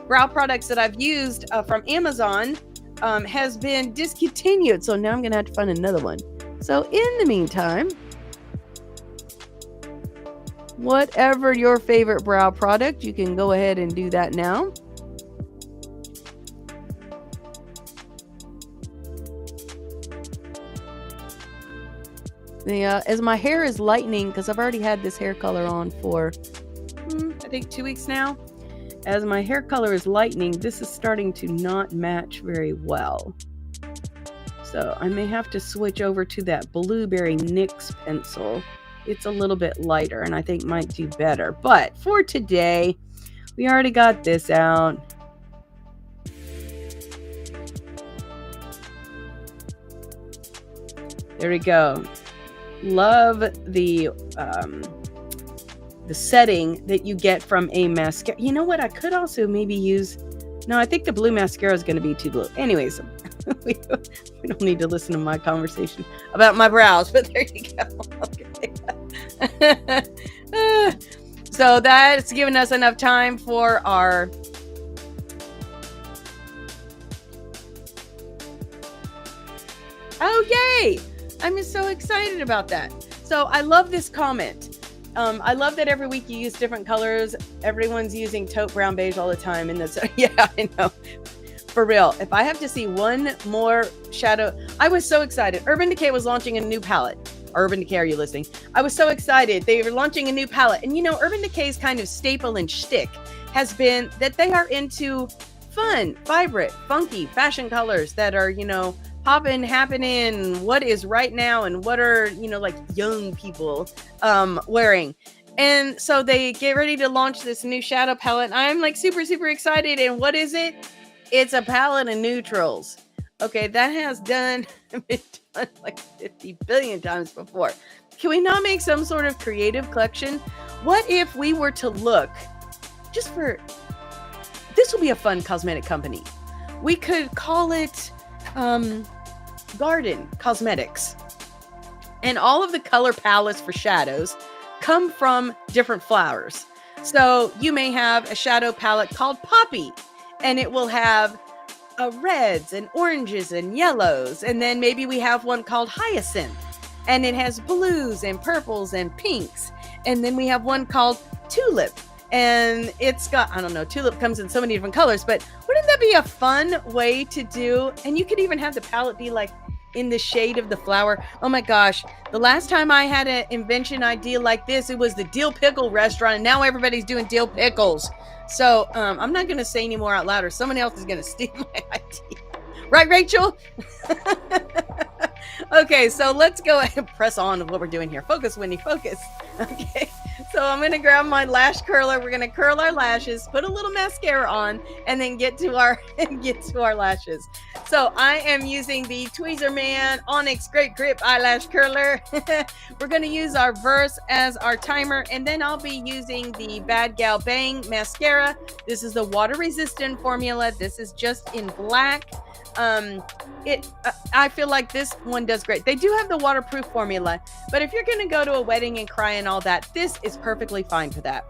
brow products that I've used from Amazon has been discontinued. So now I'm going to have to find another one. So in the meantime, whatever your favorite brow product, you can go ahead and do that now. As my hair is lightening, because I've already had this hair color on for, I think 2 weeks now. As my hair color is lightening, this is starting to not match very well. So I may have to switch over to that Blueberry NYX pencil. It's a little bit lighter and I think might do better. But for today, we already got this out. There we go. Love the setting that you get from a mascara. You know what? I could also maybe use... No, I think the blue mascara is going to be too blue. Anyways, we don't need to listen to my conversation about my brows, but there you go. Okay. So that's given us enough time for our... Oh, yay! I'm just so excited about that. So I love this comment. I love that every week you use different colors. Everyone's using taupe brown beige all the time. And that's, yeah, I know. For real. If I have to see one more shadow, I was so excited. Urban Decay was launching a new palette. Urban Decay, are you listening? I was so excited. They were launching a new palette. And you know, Urban Decay's kind of staple and shtick has been that they are into fun, vibrant, funky fashion colors that are, you know, popping, happening, what is right now and what are, you know, like young people wearing. And so they get ready to launch this new shadow palette. I'm like super excited. And what is it? It's a palette of neutrals. Okay, that has been done like 50 billion times before. Can we not make some sort of creative collection? What if we were to look just for, this will be a fun cosmetic company. We could call it Garden Cosmetics. And all of the color palettes for shadows come from different flowers. So you may have a shadow palette called Poppy, and it will have reds and oranges and yellows. And then maybe we have one called Hyacinth, and it has blues and purples and pinks. And then we have one called Tulip, and it's got, I don't know, Tulip comes in so many different colors, but wouldn't that be a fun way to do? And you could even have the palette be like in the shade of the flower. Oh my gosh. The last time I had an invention idea like this, it was the dill pickle restaurant. And now everybody's doing dill pickles. So I'm not going to say any more out loud or someone else is going to steal my idea. Right, Rachel? Okay, so let's go ahead and press on with what we're doing here. Focus, Winnie, focus. Okay, so I'm going to grab my lash curler. We're going to curl our lashes, put a little mascara on, and then get to our lashes. So I am using the Tweezer Man Onyx Great Grip Eyelash Curler. We're going to use our Verse as our timer, and then I'll be using the Bad Gal Bang Mascara. This is the water-resistant formula. This is just in black. I feel like this one does great. They do have the waterproof formula, but if you're going to go to a wedding and cry and all that, this is perfectly fine for that.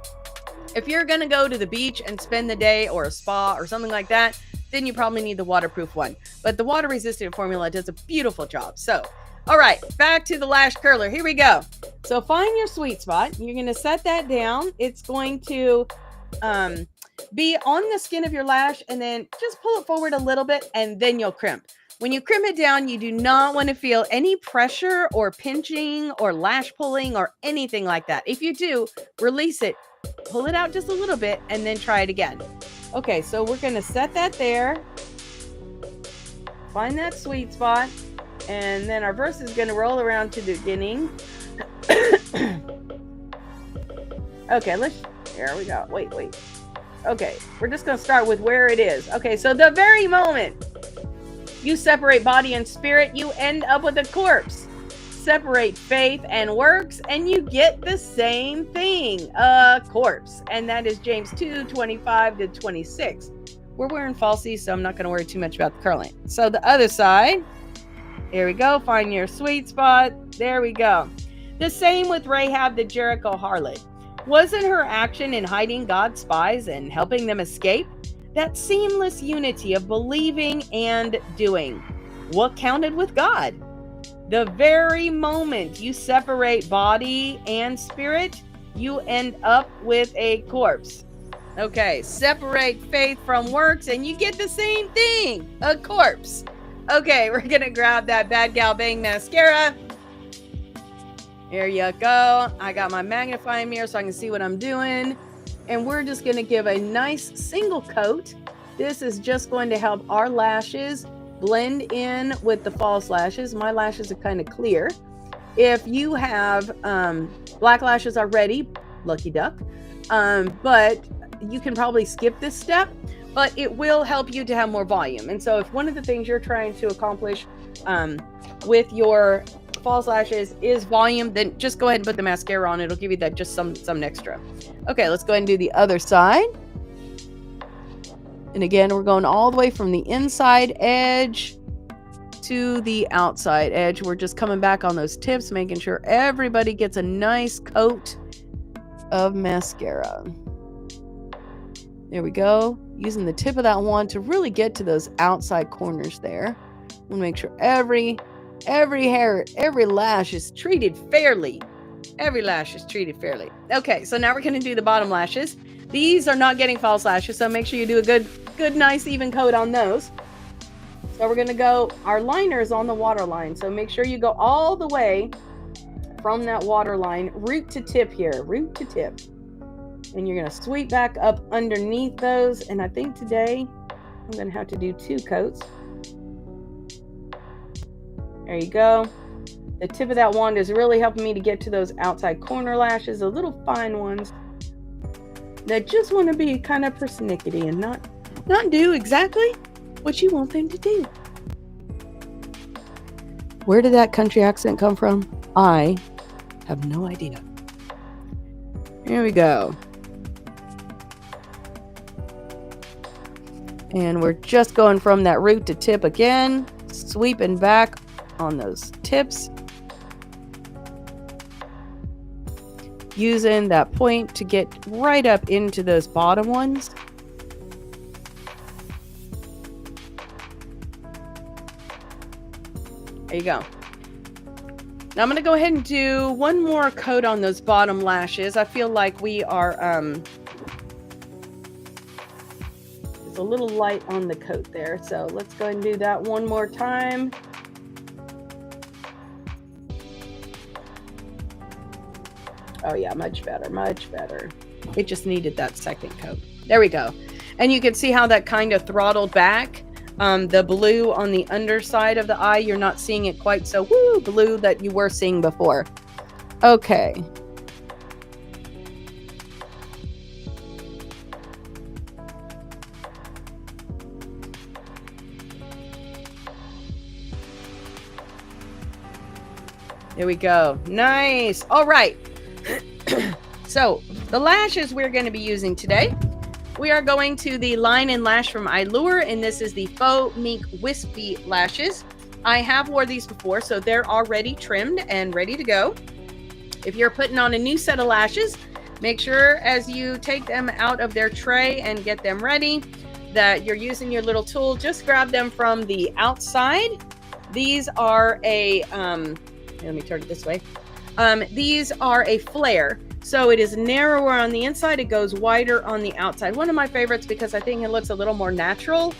If you're going to go to the beach and spend the day or a spa or something like that, then you probably need the waterproof one. But the water resistant formula does a beautiful job. So, all right, back to the lash curler. Here we go. So find your sweet spot. You're going to set that down. It's going to, be on the skin of your lash, and then just pull it forward a little bit, and then you'll crimp. When you crimp it down, you do not want to feel any pressure or pinching or lash pulling or anything like that. If you do, release it, pull it out just a little bit, and then try it again. Okay, so we're going to set that there. Find that sweet spot, and then our verse is going to roll around to the beginning. Okay, there we go. Wait. Okay, we're just going to start with where it is. Okay, so the very moment You separate body and spirit, you end up with a corpse. Separate faith and works, and you get the same thing, a corpse. And that is James 2:25-26. We're wearing falsies, so I'm not going to worry too much about the curling. So the other side, here we go. Find your sweet spot. There we go. The same with Rahab the Jericho harlot. Wasn't her action in hiding God's spies and helping them escape? That seamless unity of believing and doing. What counted with God? The very moment you separate body and spirit, you end up with a corpse. Okay, separate faith from works and you get the same thing, a corpse. Okay, we're going to grab that Bad Gal Bang mascara. Here you go. I got my magnifying mirror so I can see what I'm doing. And we're just going to give a nice single coat. This is just going to help our lashes blend in with the false lashes. My lashes are kind of clear. If you have black lashes already, lucky duck. But you can probably skip this step, but it will help you to have more volume. And so if one of the things you're trying to accomplish with your false lashes is volume, then just go ahead and put the mascara on. It'll give you that just some extra. Okay, let's go ahead and do the other side. And again, we're going all the way from the inside edge to the outside edge. We're just coming back on those tips, making sure everybody gets a nice coat of mascara. There we go. Using the tip of that wand to really get to those outside corners there. We'll make sure every hair, every lash is treated fairly. Every lash is treated fairly. Okay, so now we're going to do the bottom lashes. These are not getting false lashes, so make sure you do a good, nice, even coat on those. So we're going to go, our liner is on the water line, so make sure you go all the way from that water line, root to tip here, root to tip. And you're going to sweep back up underneath those, and I think today I'm going to have to do 2 coats. There you go. The tip of that wand is really helping me to get to those outside corner lashes, the little fine ones that just want to be kind of persnickety and not do exactly what you want them to do. Where did that country accent come from? I have no idea. Here we go. And we're just going from that root to tip again, sweeping back on those tips. Using that point to get right up into those bottom ones. There you go. Now I'm going to go ahead and do one more coat on those bottom lashes. I feel like we are it's a little light on the coat there. So let's go ahead and do that one more time. Oh yeah, much better, much better. It just needed that second coat. There we go. And you can see how that kind of throttled back. The blue on the underside of the eye, you're not seeing it quite so blue that you were seeing before. Okay. There we go. Nice. All right. So the lashes we're going to be using today, we are going to the Line and Lash from Allure, and this is the Faux Mink Wispy lashes. I have wore these before, so they're already trimmed and ready to go. If you're putting on a new set of lashes, make sure as you take them out of their tray and get them ready that you're using your little tool. Just grab them from the outside. These are a let me turn it this way. These are a flare, so it is narrower on the inside, it goes wider on the outside. One of my favorites because I think it looks a little more natural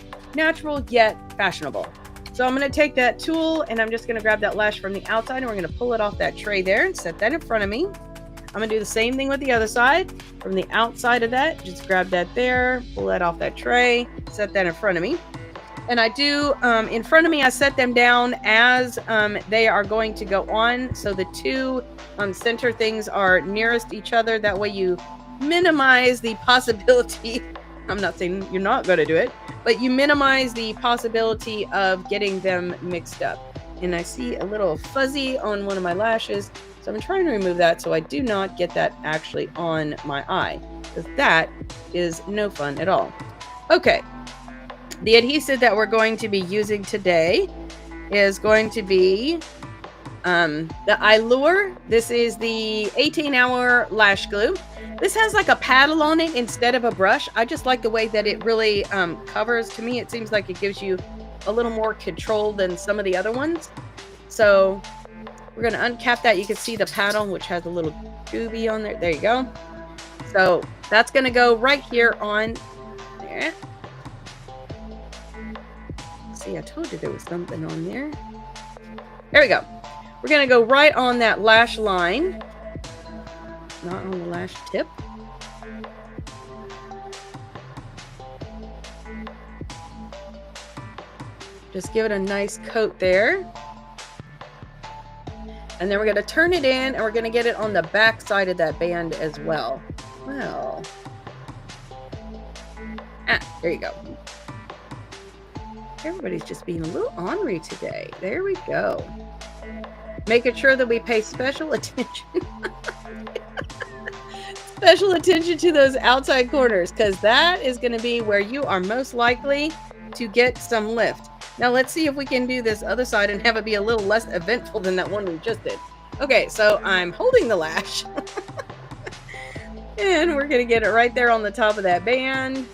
yet fashionable. So I'm going to take that tool and I'm just going to grab that lash from the outside and we're going to pull it off that tray there and set that in front of me. I'm going to do the same thing with the other side. From the outside of that, just grab that there, pull that off that tray, set that in front of me. And I do, in front of me, I set them down as they are going to go on. So the two center things are nearest each other. That way you minimize the possibility I'm not saying you're not going to do it, but you minimize the possibility of getting them mixed up. And I see a little fuzzy on one of my lashes, so I'm trying to remove that so I do not get that actually on my eye, because that is no fun at all. Okay, the adhesive that we're going to be using today is going to be the Allure. This is the 18-hour lash glue. This has like a paddle on it instead of a brush. I just like the way that it really covers. To me, it seems like it gives you a little more control than some of the other ones. So we're going to uncap that. You can see the paddle, which has a little gooby on there. There you go. So that's going to go right here on there. See, I told you there was something on there. There we go. We're going to go right on that lash line, not on the lash tip. Just give it a nice coat there. And then we're going to turn it in, and we're going to get it on the back side of that band as well. Well, there you go. Everybody's just being a little ornery today. There we go. Making sure that we pay special attention. Special attention to those outside corners, because that is going to be where you are most likely to get some lift. Now let's see if we can do this other side and have it be a little less eventful than that one we just did. Okay, so I'm holding the lash. And we're going to get it right there on the top of that band.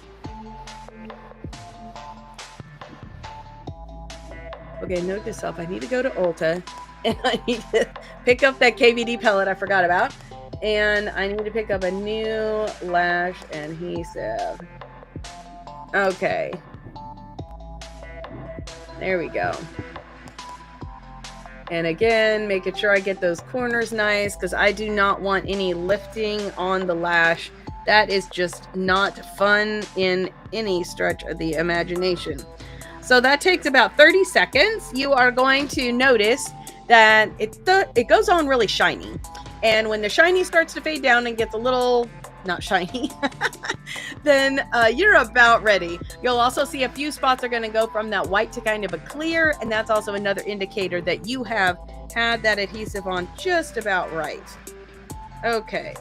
Okay, note to self, I need to go to Ulta, and I need to pick up that KVD pellet I forgot about. And I need to pick up a new lash adhesive. Okay. There we go. And again, making sure I get those corners nice, because I do not want any lifting on the lash. That is just not fun in any stretch of the imagination. So that takes about 30 seconds. You are going to notice that it goes on really shiny. And when the shiny starts to fade down and gets a little not shiny, then you're about ready. You'll also see a few spots are going to go from that white to kind of a clear, and that's also another indicator that you have had that adhesive on just about right. Okay.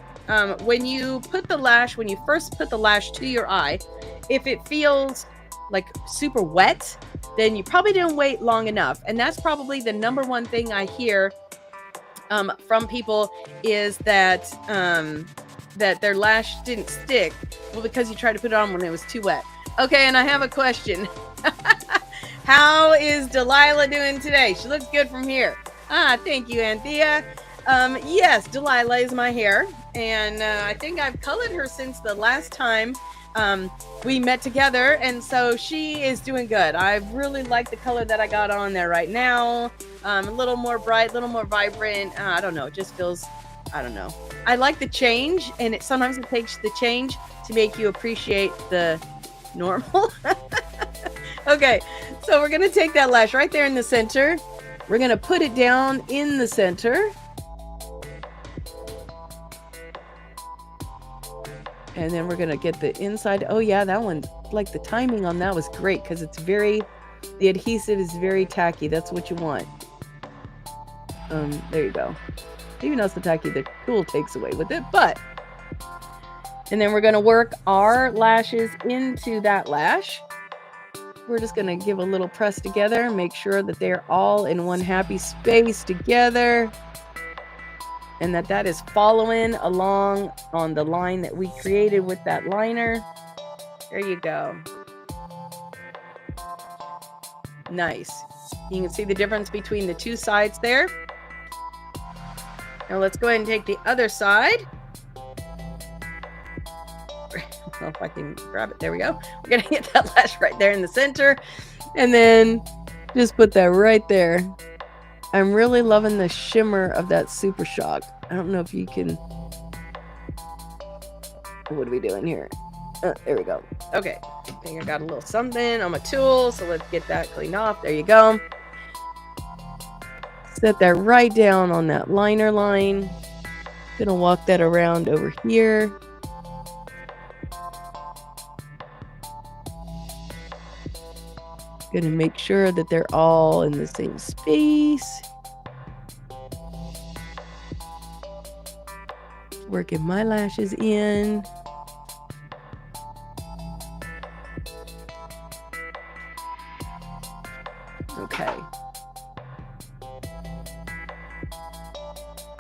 When you first put the lash to your eye, if it feels like super wet, then you probably didn't wait long enough. And that's probably the number one thing I hear from people is that that their lash didn't stick. Well, because you tried to put it on when it was too wet. Okay, and I have a question. How is Delilah doing today? She looks good from here. Thank you, Anthea. Yes, Delilah is my hair, and I think I've colored her since the last time we met together, and so she is doing good. I really like the color that I got on there right now. A little more bright, a little more vibrant. I don't know. It just feels, I don't know. I like the change, and sometimes it takes the change to make you appreciate the normal. Okay, so we're going to take that lash right there in the center. We're going to put it down in the center. And then we're going to get the inside. Oh yeah, that one, like the timing on that was great, because the adhesive is very tacky. That's what you want. There you go. Even though it's the tacky, the tool takes away with it, and then we're going to work our lashes into that lash. We're just going to give a little press together, make sure that they're all in one happy space together, and that is following along on the line that we created with that liner. There you go. Nice. You can see the difference between the two sides there. Now let's go ahead and take the other side. I don't know if I can grab it. There we go. We're going to get that lash right there in the center. And then just put that right there. I'm really loving the shimmer of that Super Shock. I don't know if you can... What are we doing here? There we go. Okay. I think I got a little something on my tool. So let's get that cleaned off. There you go. Set that right down on that liner line. Gonna walk that around over here. Gonna make sure that they're all in the same space. Working my lashes in. Okay.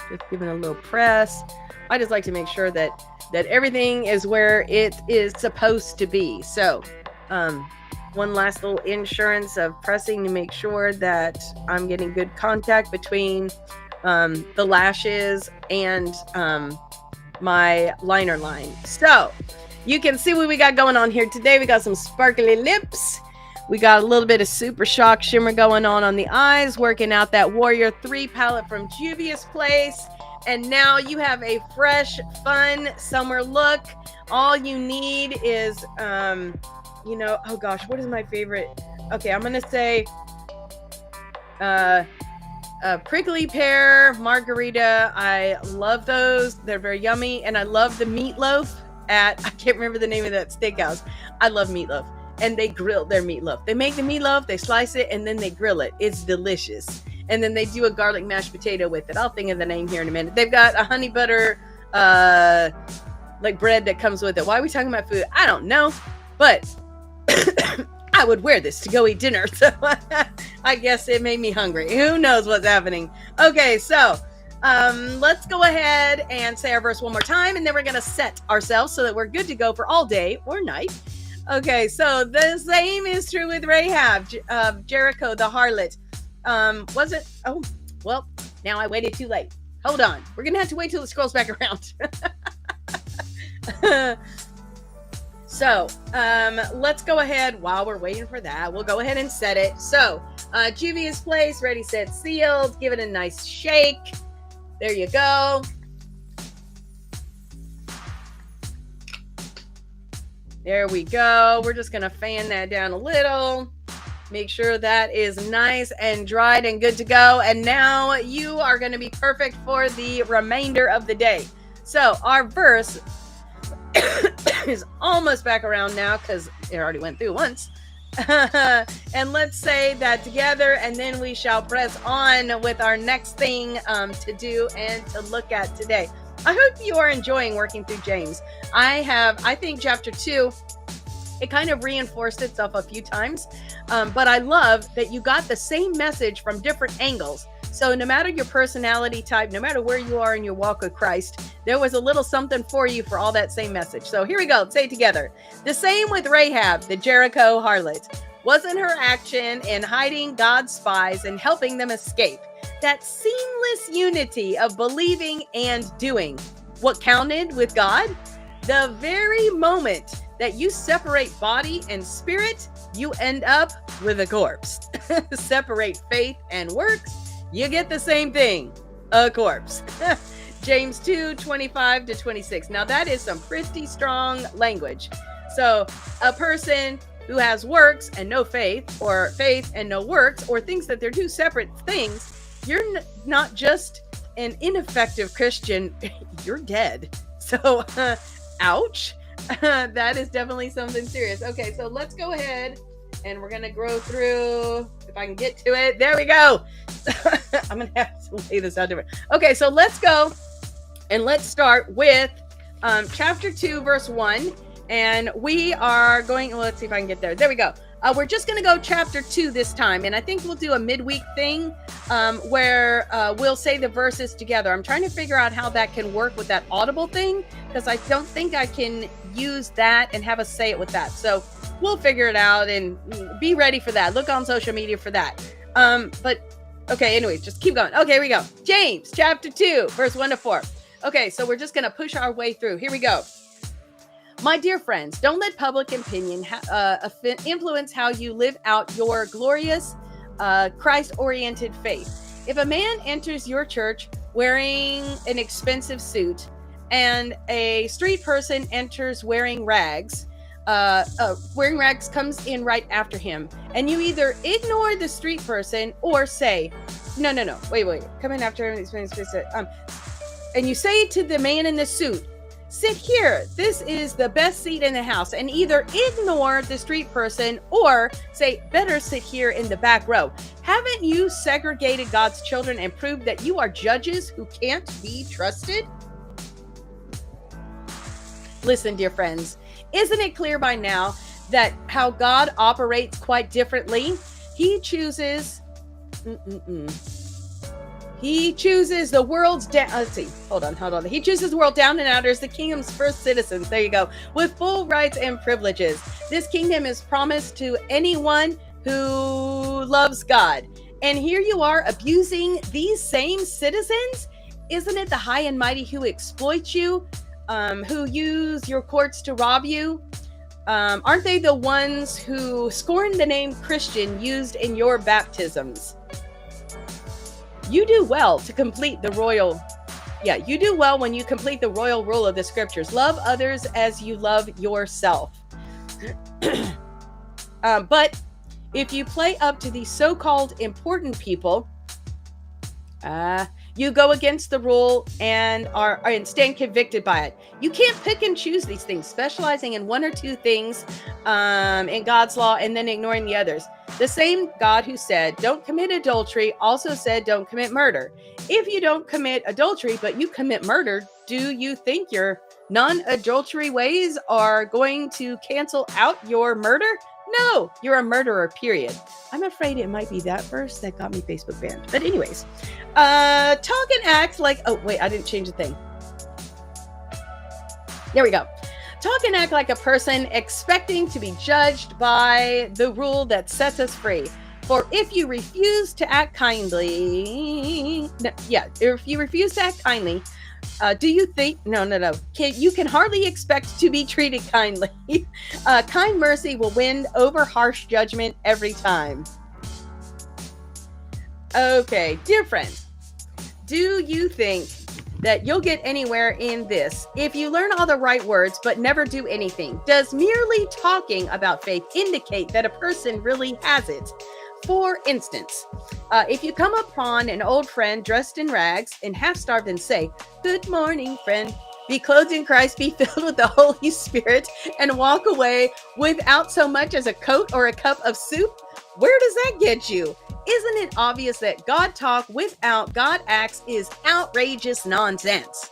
Just giving a little press. I just like to make sure that everything is where it is supposed to be. So, one last little insurance of pressing to make sure that I'm getting good contact between the lashes and my liner line. So you can see what we got going on here today. We got some sparkly lips. We got a little bit of Super Shock shimmer going on the eyes, working out that Warrior 3 palette from Juvia's Place. And now you have a fresh, fun summer look. All you need is, oh gosh, what is my favorite? Okay, I'm going to say prickly pear margarita. I love those. They're very yummy. And I love the meatloaf I can't remember the name of that steakhouse. I love meatloaf. And they grill their meatloaf. They make the meatloaf, they slice it, and then they grill it. It's delicious. And then they do a garlic mashed potato with it. I'll think of the name here in a minute. They've got a honey butter, like bread that comes with it. Why are we talking about food? I don't know. But I would wear this to go eat dinner. So I guess it made me hungry. Who knows what's happening? Okay, so let's go ahead and say our verse one more time. And then we're going to set ourselves so that we're good to go for all day or night. Okay, so the same is true with Rahab, Jericho, the harlot. Was it? Oh, well, now I waited too late. Hold on. We're going to have to wait till it scrolls back around. So, let's go ahead while we're waiting for that. We'll go ahead and set it. So, Juvia's Place, ready, set, sealed. Give it a nice shake. There you go. There we go. We're just going to fan that down a little. Make sure that is nice and dried and good to go. And now you are going to be perfect for the remainder of the day. So our verse is almost back around now because it already went through once. And let's say that together, and then we shall press on with our next thing to do and to look at today. I hope you are enjoying working through James. I think chapter 2, it kind of reinforced itself a few times. But I love that you got the same message from different angles. So no matter your personality type, no matter where you are in your walk with Christ, there was a little something for you for all that same message. So here we go. Say it together. The same with Rahab, the Jericho harlot. Wasn't her action in hiding God's spies and helping them escape that seamless unity of believing and doing what counted with God? The very moment that you separate body and spirit, you end up with a corpse. Separate faith and works, you get the same thing, a corpse. James 2:25-26. Now that is some pretty strong language. So a person who has works and no faith, or faith and no works, or thinks that they're two separate things, you're not just an ineffective Christian, you're dead. So, ouch. That is definitely something serious. Okay, so let's go ahead and we're going to go through, if I can get to it. There we go. I'm going to have to lay this out different. Okay, so let's go and let's start with chapter 2, verse 1. And we are going, let's see if I can get there. There we go. We're just going to go chapter 2 this time. And I think we'll do a midweek thing where we'll say the verses together. I'm trying to figure out how that can work with that audible thing, because I don't think I can use that and have us say it with that. So we'll figure it out and be ready for that. Look on social media for that. But okay, anyways, just keep going. Okay, here we go. James chapter 2, verse 1-4. Okay, so we're just going to push our way through. Here we go. My dear friends, don't let public opinion influence how you live out your glorious Christ-oriented faith. If a man enters your church wearing an expensive suit and a street person enters wearing rags comes in right after him, and you either ignore the street person or say, no, wait, come in after him, and you say to the man in the suit, sit here. This is the best seat in the house. And either ignore the street person or say, better sit here in the back row. Haven't you segregated God's children and proved that you are judges who can't be trusted? Listen, dear friends, isn't it clear by now that how God operates quite differently? He chooses... He chooses the world's let's see. Hold on. He chooses the world down and out as the kingdom's first citizens. There you go. With full rights and privileges. This kingdom is promised to anyone who loves God. And here you are abusing these same citizens? Isn't it the high and mighty who exploit you, who use your courts to rob you? Aren't they the ones who scorn the name Christian used in your baptisms? You do well to complete the royal. Yeah, you do well when you complete the royal rule of the scriptures. Love others as you love yourself. But if you play up to these so-called important people, you go against the rule and stand convicted by it. You can't pick and choose these things, specializing in one or two things in God's law and then ignoring the others. The same God who said, don't commit adultery, also said, don't commit murder. If you don't commit adultery, but you commit murder, do you think your non-adultery ways are going to cancel out your murder? No, you're a murderer, period. I'm afraid it might be that verse that got me Facebook banned. But anyways, talk and act like, oh, wait, I didn't change the thing. There we go. Talk and act like a person expecting to be judged by the rule that sets us free. For if you refuse to act kindly, if you refuse to act kindly, do you think, no, you can hardly expect to be treated kindly. Kind mercy will win over harsh judgment every time. Okay, dear friend, do you think that you'll get anywhere in this if you learn all the right words but never do anything? Does merely talking about faith indicate that a person really has it? For instance, if you come upon an old friend dressed in rags and half-starved and say, "Good morning, friend. Be clothed in Christ, be filled with the Holy Spirit," and walk away without so much as a coat or a cup of soup, where does that get you? Isn't it obvious that God talk without God acts is outrageous nonsense?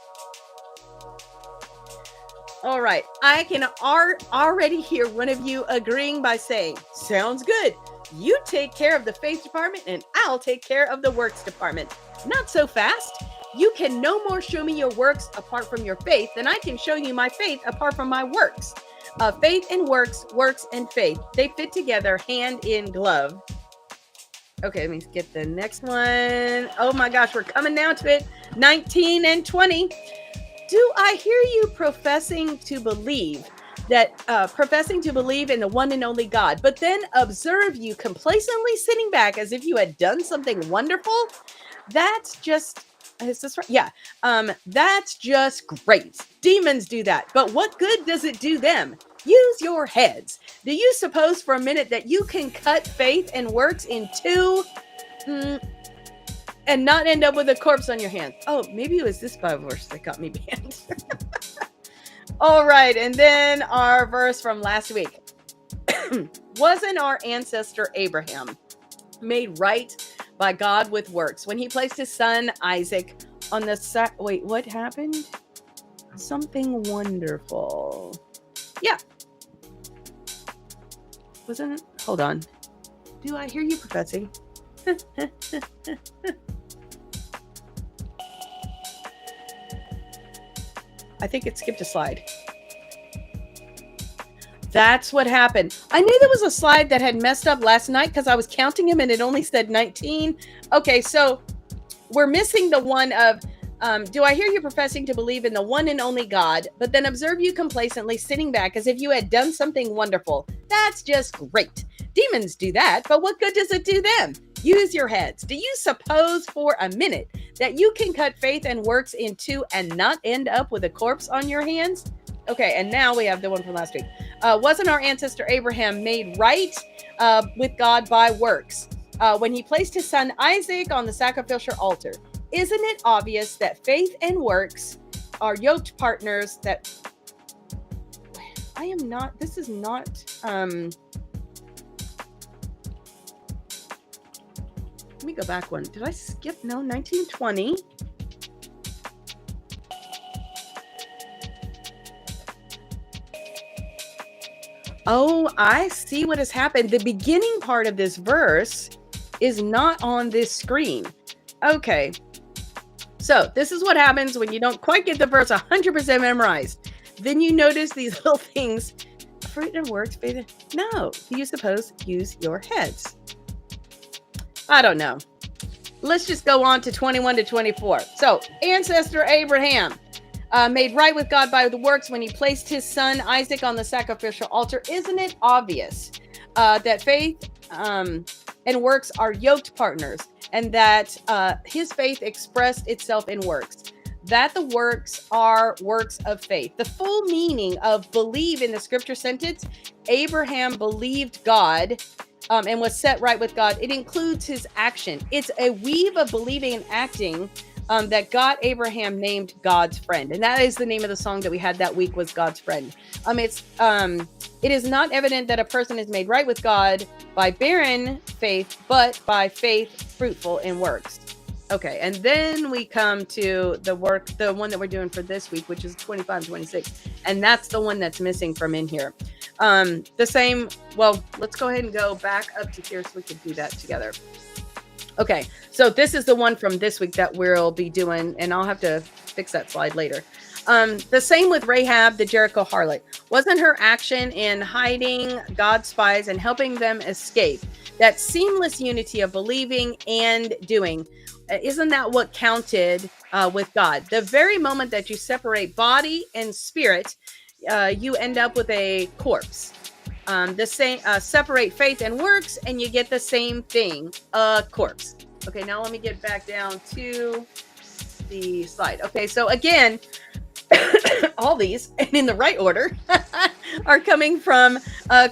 All right, I can already hear one of you agreeing by saying, sounds good. You take care of the faith department and I'll take care of the works department. Not so fast. You can no more show me your works apart from your faith than I can show you my faith apart from my works. Faith and works, works and faith, they fit together hand in glove. Okay, let me get the next one. Oh my gosh, we're coming down to it. 19 and 20. Do I hear you professing to believe in the one and only God, but then observe you complacently sitting back as if you had done something wonderful? That's just, is this right? Yeah. That's just great. Demons do that. But what good does it do them? Use your heads. Do you suppose for a minute that you can cut faith and works in two and not end up with a corpse on your hands? Oh, maybe it was this Bible verse that got me banned. All right, and then our verse from last week. Wasn't our ancestor Abraham made right by God with works when he placed his son Isaac on the wait, what happened? Something wonderful. Yeah. Wasn't it? Hold on. Do I hear you professing? I think it skipped a slide. That's what happened. I knew there was a slide that had messed up last night because I was counting them and it only said 19. Okay, so we're missing the one of, do I hear you professing to believe in the one and only God, but then observe you complacently sitting back as if you had done something wonderful? That's just great. Demons do that, but what good does it do them? Use your heads. Do you suppose for a minute that you can cut faith and works in two and not end up with a corpse on your hands? Okay, and now we have the one from last week. Wasn't our ancestor Abraham made right with God by works when he placed his son Isaac on the sacrificial altar? Isn't it obvious that faith and works are yoked partners that I am not, this is not, let me go back one. Did I skip? No, 1920. Oh, I see what has happened. The beginning part of this verse is not on this screen. Okay. So this is what happens when you don't quite get the verse 100% memorized. Then you notice these little things. Fruit and works. No, you suppose use your heads. I don't know. Let's just go on to 21 to 24. So ancestor Abraham made right with God by the works when he placed his son Isaac on the sacrificial altar. Isn't it obvious that faith and works are yoked partners, and that his faith expressed itself in works? That the works are works of faith. The full meaning of believe in the scripture sentence, Abraham believed God and was set right with God. It includes his action. It's a weave of believing and acting that got Abraham named God's friend. And that is the name of the song that we had that week, was God's friend. It is not evident that a person is made right with God by barren faith, but by faith fruitful in works. Okay, and then we come to the one that we're doing for this week, which is 25 and 26. And that's the one that's missing from in here. Well, let's go ahead and go back up to here so we can do that together. Okay, so this is the one from this week that we'll be doing, and I'll have to fix that slide later. The same with Rahab, the Jericho harlot. Wasn't her action in hiding God's spies and helping them escape, that seamless unity of believing and doing, isn't that what counted with God? The very moment that you separate body and spirit, you end up with a corpse. The same, separate faith and works, and you get the same thing, a corpse. Okay, now let me get back down to the slide. Okay, so again, all these, and in the right order, are coming from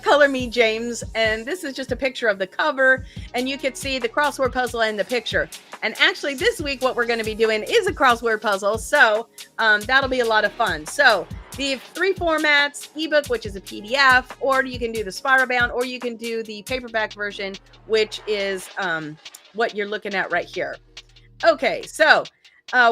Color Me James, and this is just a picture of the cover, and you can see the crossword puzzle in the picture. And actually this week what we're going to be doing is a crossword puzzle, so that'll be a lot of fun. So the 3 formats: ebook, which is a PDF, or you can do the spiral bound, or you can do the paperback version, which is what you're looking at right here. Okay, so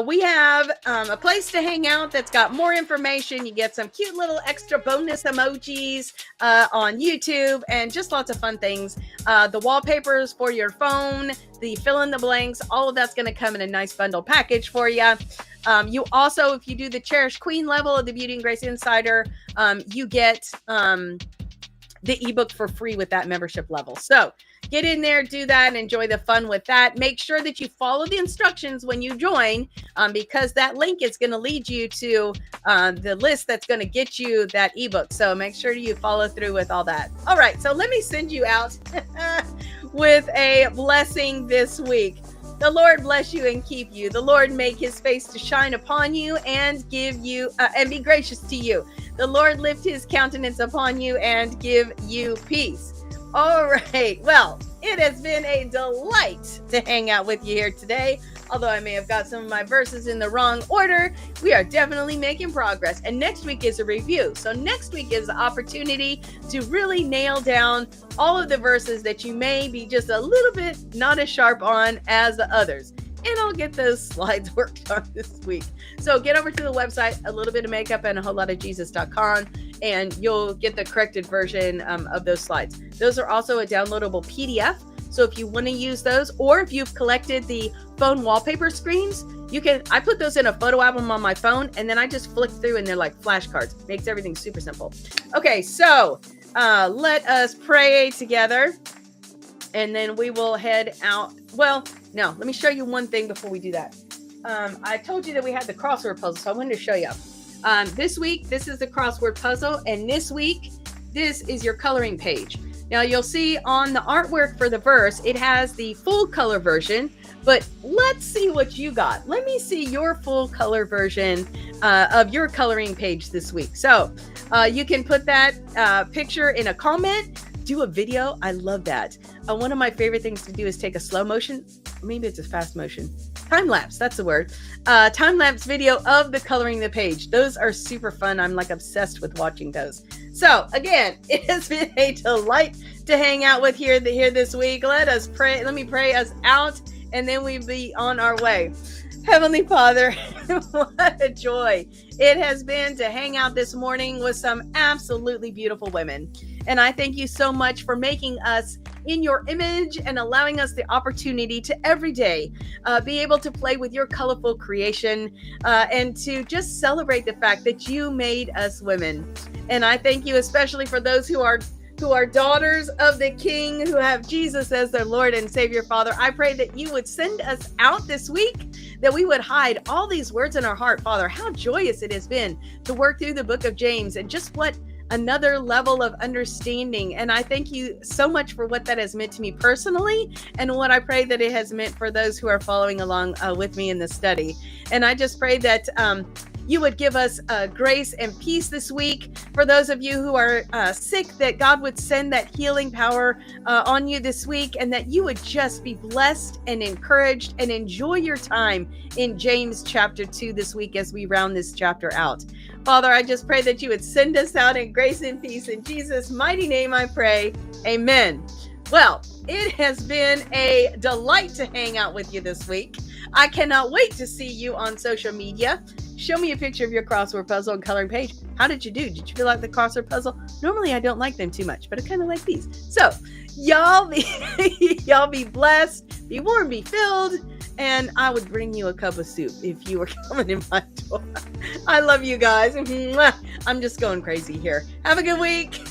we have a place to hang out that's got more information. You get some cute little extra bonus emojis on YouTube, and just lots of fun things. The wallpapers for your phone, the fill in the blanks, all of that's going to come in a nice bundle package for you. You also, if you do the Cherished Queen level of the Beauty and Grace Insider, you get the ebook for free with that membership level. So get in there, do that, and enjoy the fun with that. Make sure that you follow the instructions when you join, because that link is going to lead you to the list that's going to get you that ebook. So make sure you follow through with all that. All right, so let me send you out with a blessing this week. The Lord bless you and keep you. The Lord make his face to shine upon you and give you and be gracious to you. The Lord lift his countenance upon you and give you peace. All right. Well, it has been a delight to hang out with you here today. Although I may have got some of my verses in the wrong order, we are definitely making progress. And next week is a review. So next week is the opportunity to really nail down all of the verses that you may be just a little bit not as sharp on as the others. And I'll get those slides worked on this week. So get over to the website, a little bit of makeup and a whole lot of Jesus.com, and you'll get the corrected version of those slides. Those are also a downloadable PDF. So if you want to use those, or if you've collected the phone wallpaper screens, you can, I put those in a photo album on my phone, and then I just flick through and they're like flashcards. Makes everything super simple. Okay, so let us pray together, and then we will head out. Well, no, let me show you one thing before we do that. I told you that we had the crossword puzzle, so I wanted to show you. This week, this is the crossword puzzle, and this week, this is your coloring page. Now you'll see on the artwork for the verse, it has the full color version, but let's see what you got. Let me see your full color version of your coloring page this week. So you can put that picture in a comment, do a video. I love that. One of my favorite things to do is take a slow motion maybe it's a fast motion. Time lapse, that's the word. Time lapse video of the coloring the page. Those are super fun. I'm like obsessed with watching those. So again, it has been a delight to hang out with here this week. Let us pray. Let me pray us out, and then we be on our way. Heavenly Father, what a joy it has been to hang out this morning with some absolutely beautiful women. And I thank you so much for making us in your image and allowing us the opportunity to every day be able to play with your colorful creation and to just celebrate the fact that you made us women. And I thank you especially for those who are daughters of the King, who have Jesus as their Lord and Savior. Father, I pray that you would send us out this week, that we would hide all these words in our heart. Father, how joyous it has been to work through the book of James, and just what another level of understanding. And I thank you so much for what that has meant to me personally, and what I pray that it has meant for those who are following along with me in the study. And I just pray that you would give us grace and peace this week. For those of you who are sick, that God would send that healing power on you this week, and that you would just be blessed and encouraged and enjoy your time in James chapter 2 this week as we round this chapter out. Father, I just pray that you would send us out in grace and peace. In Jesus' mighty name I pray. Amen. Well, it has been a delight to hang out with you this week. I cannot wait to see you on social media. Show me a picture of your crossword puzzle and coloring page. How did you do? Did you feel like the crossword puzzle? Normally I don't like them too much, but I kind of like these. So y'all be blessed, be warm, be filled, and I would bring you a cup of soup if you were coming in my door. I love you guys. I'm just going crazy here. Have a good week.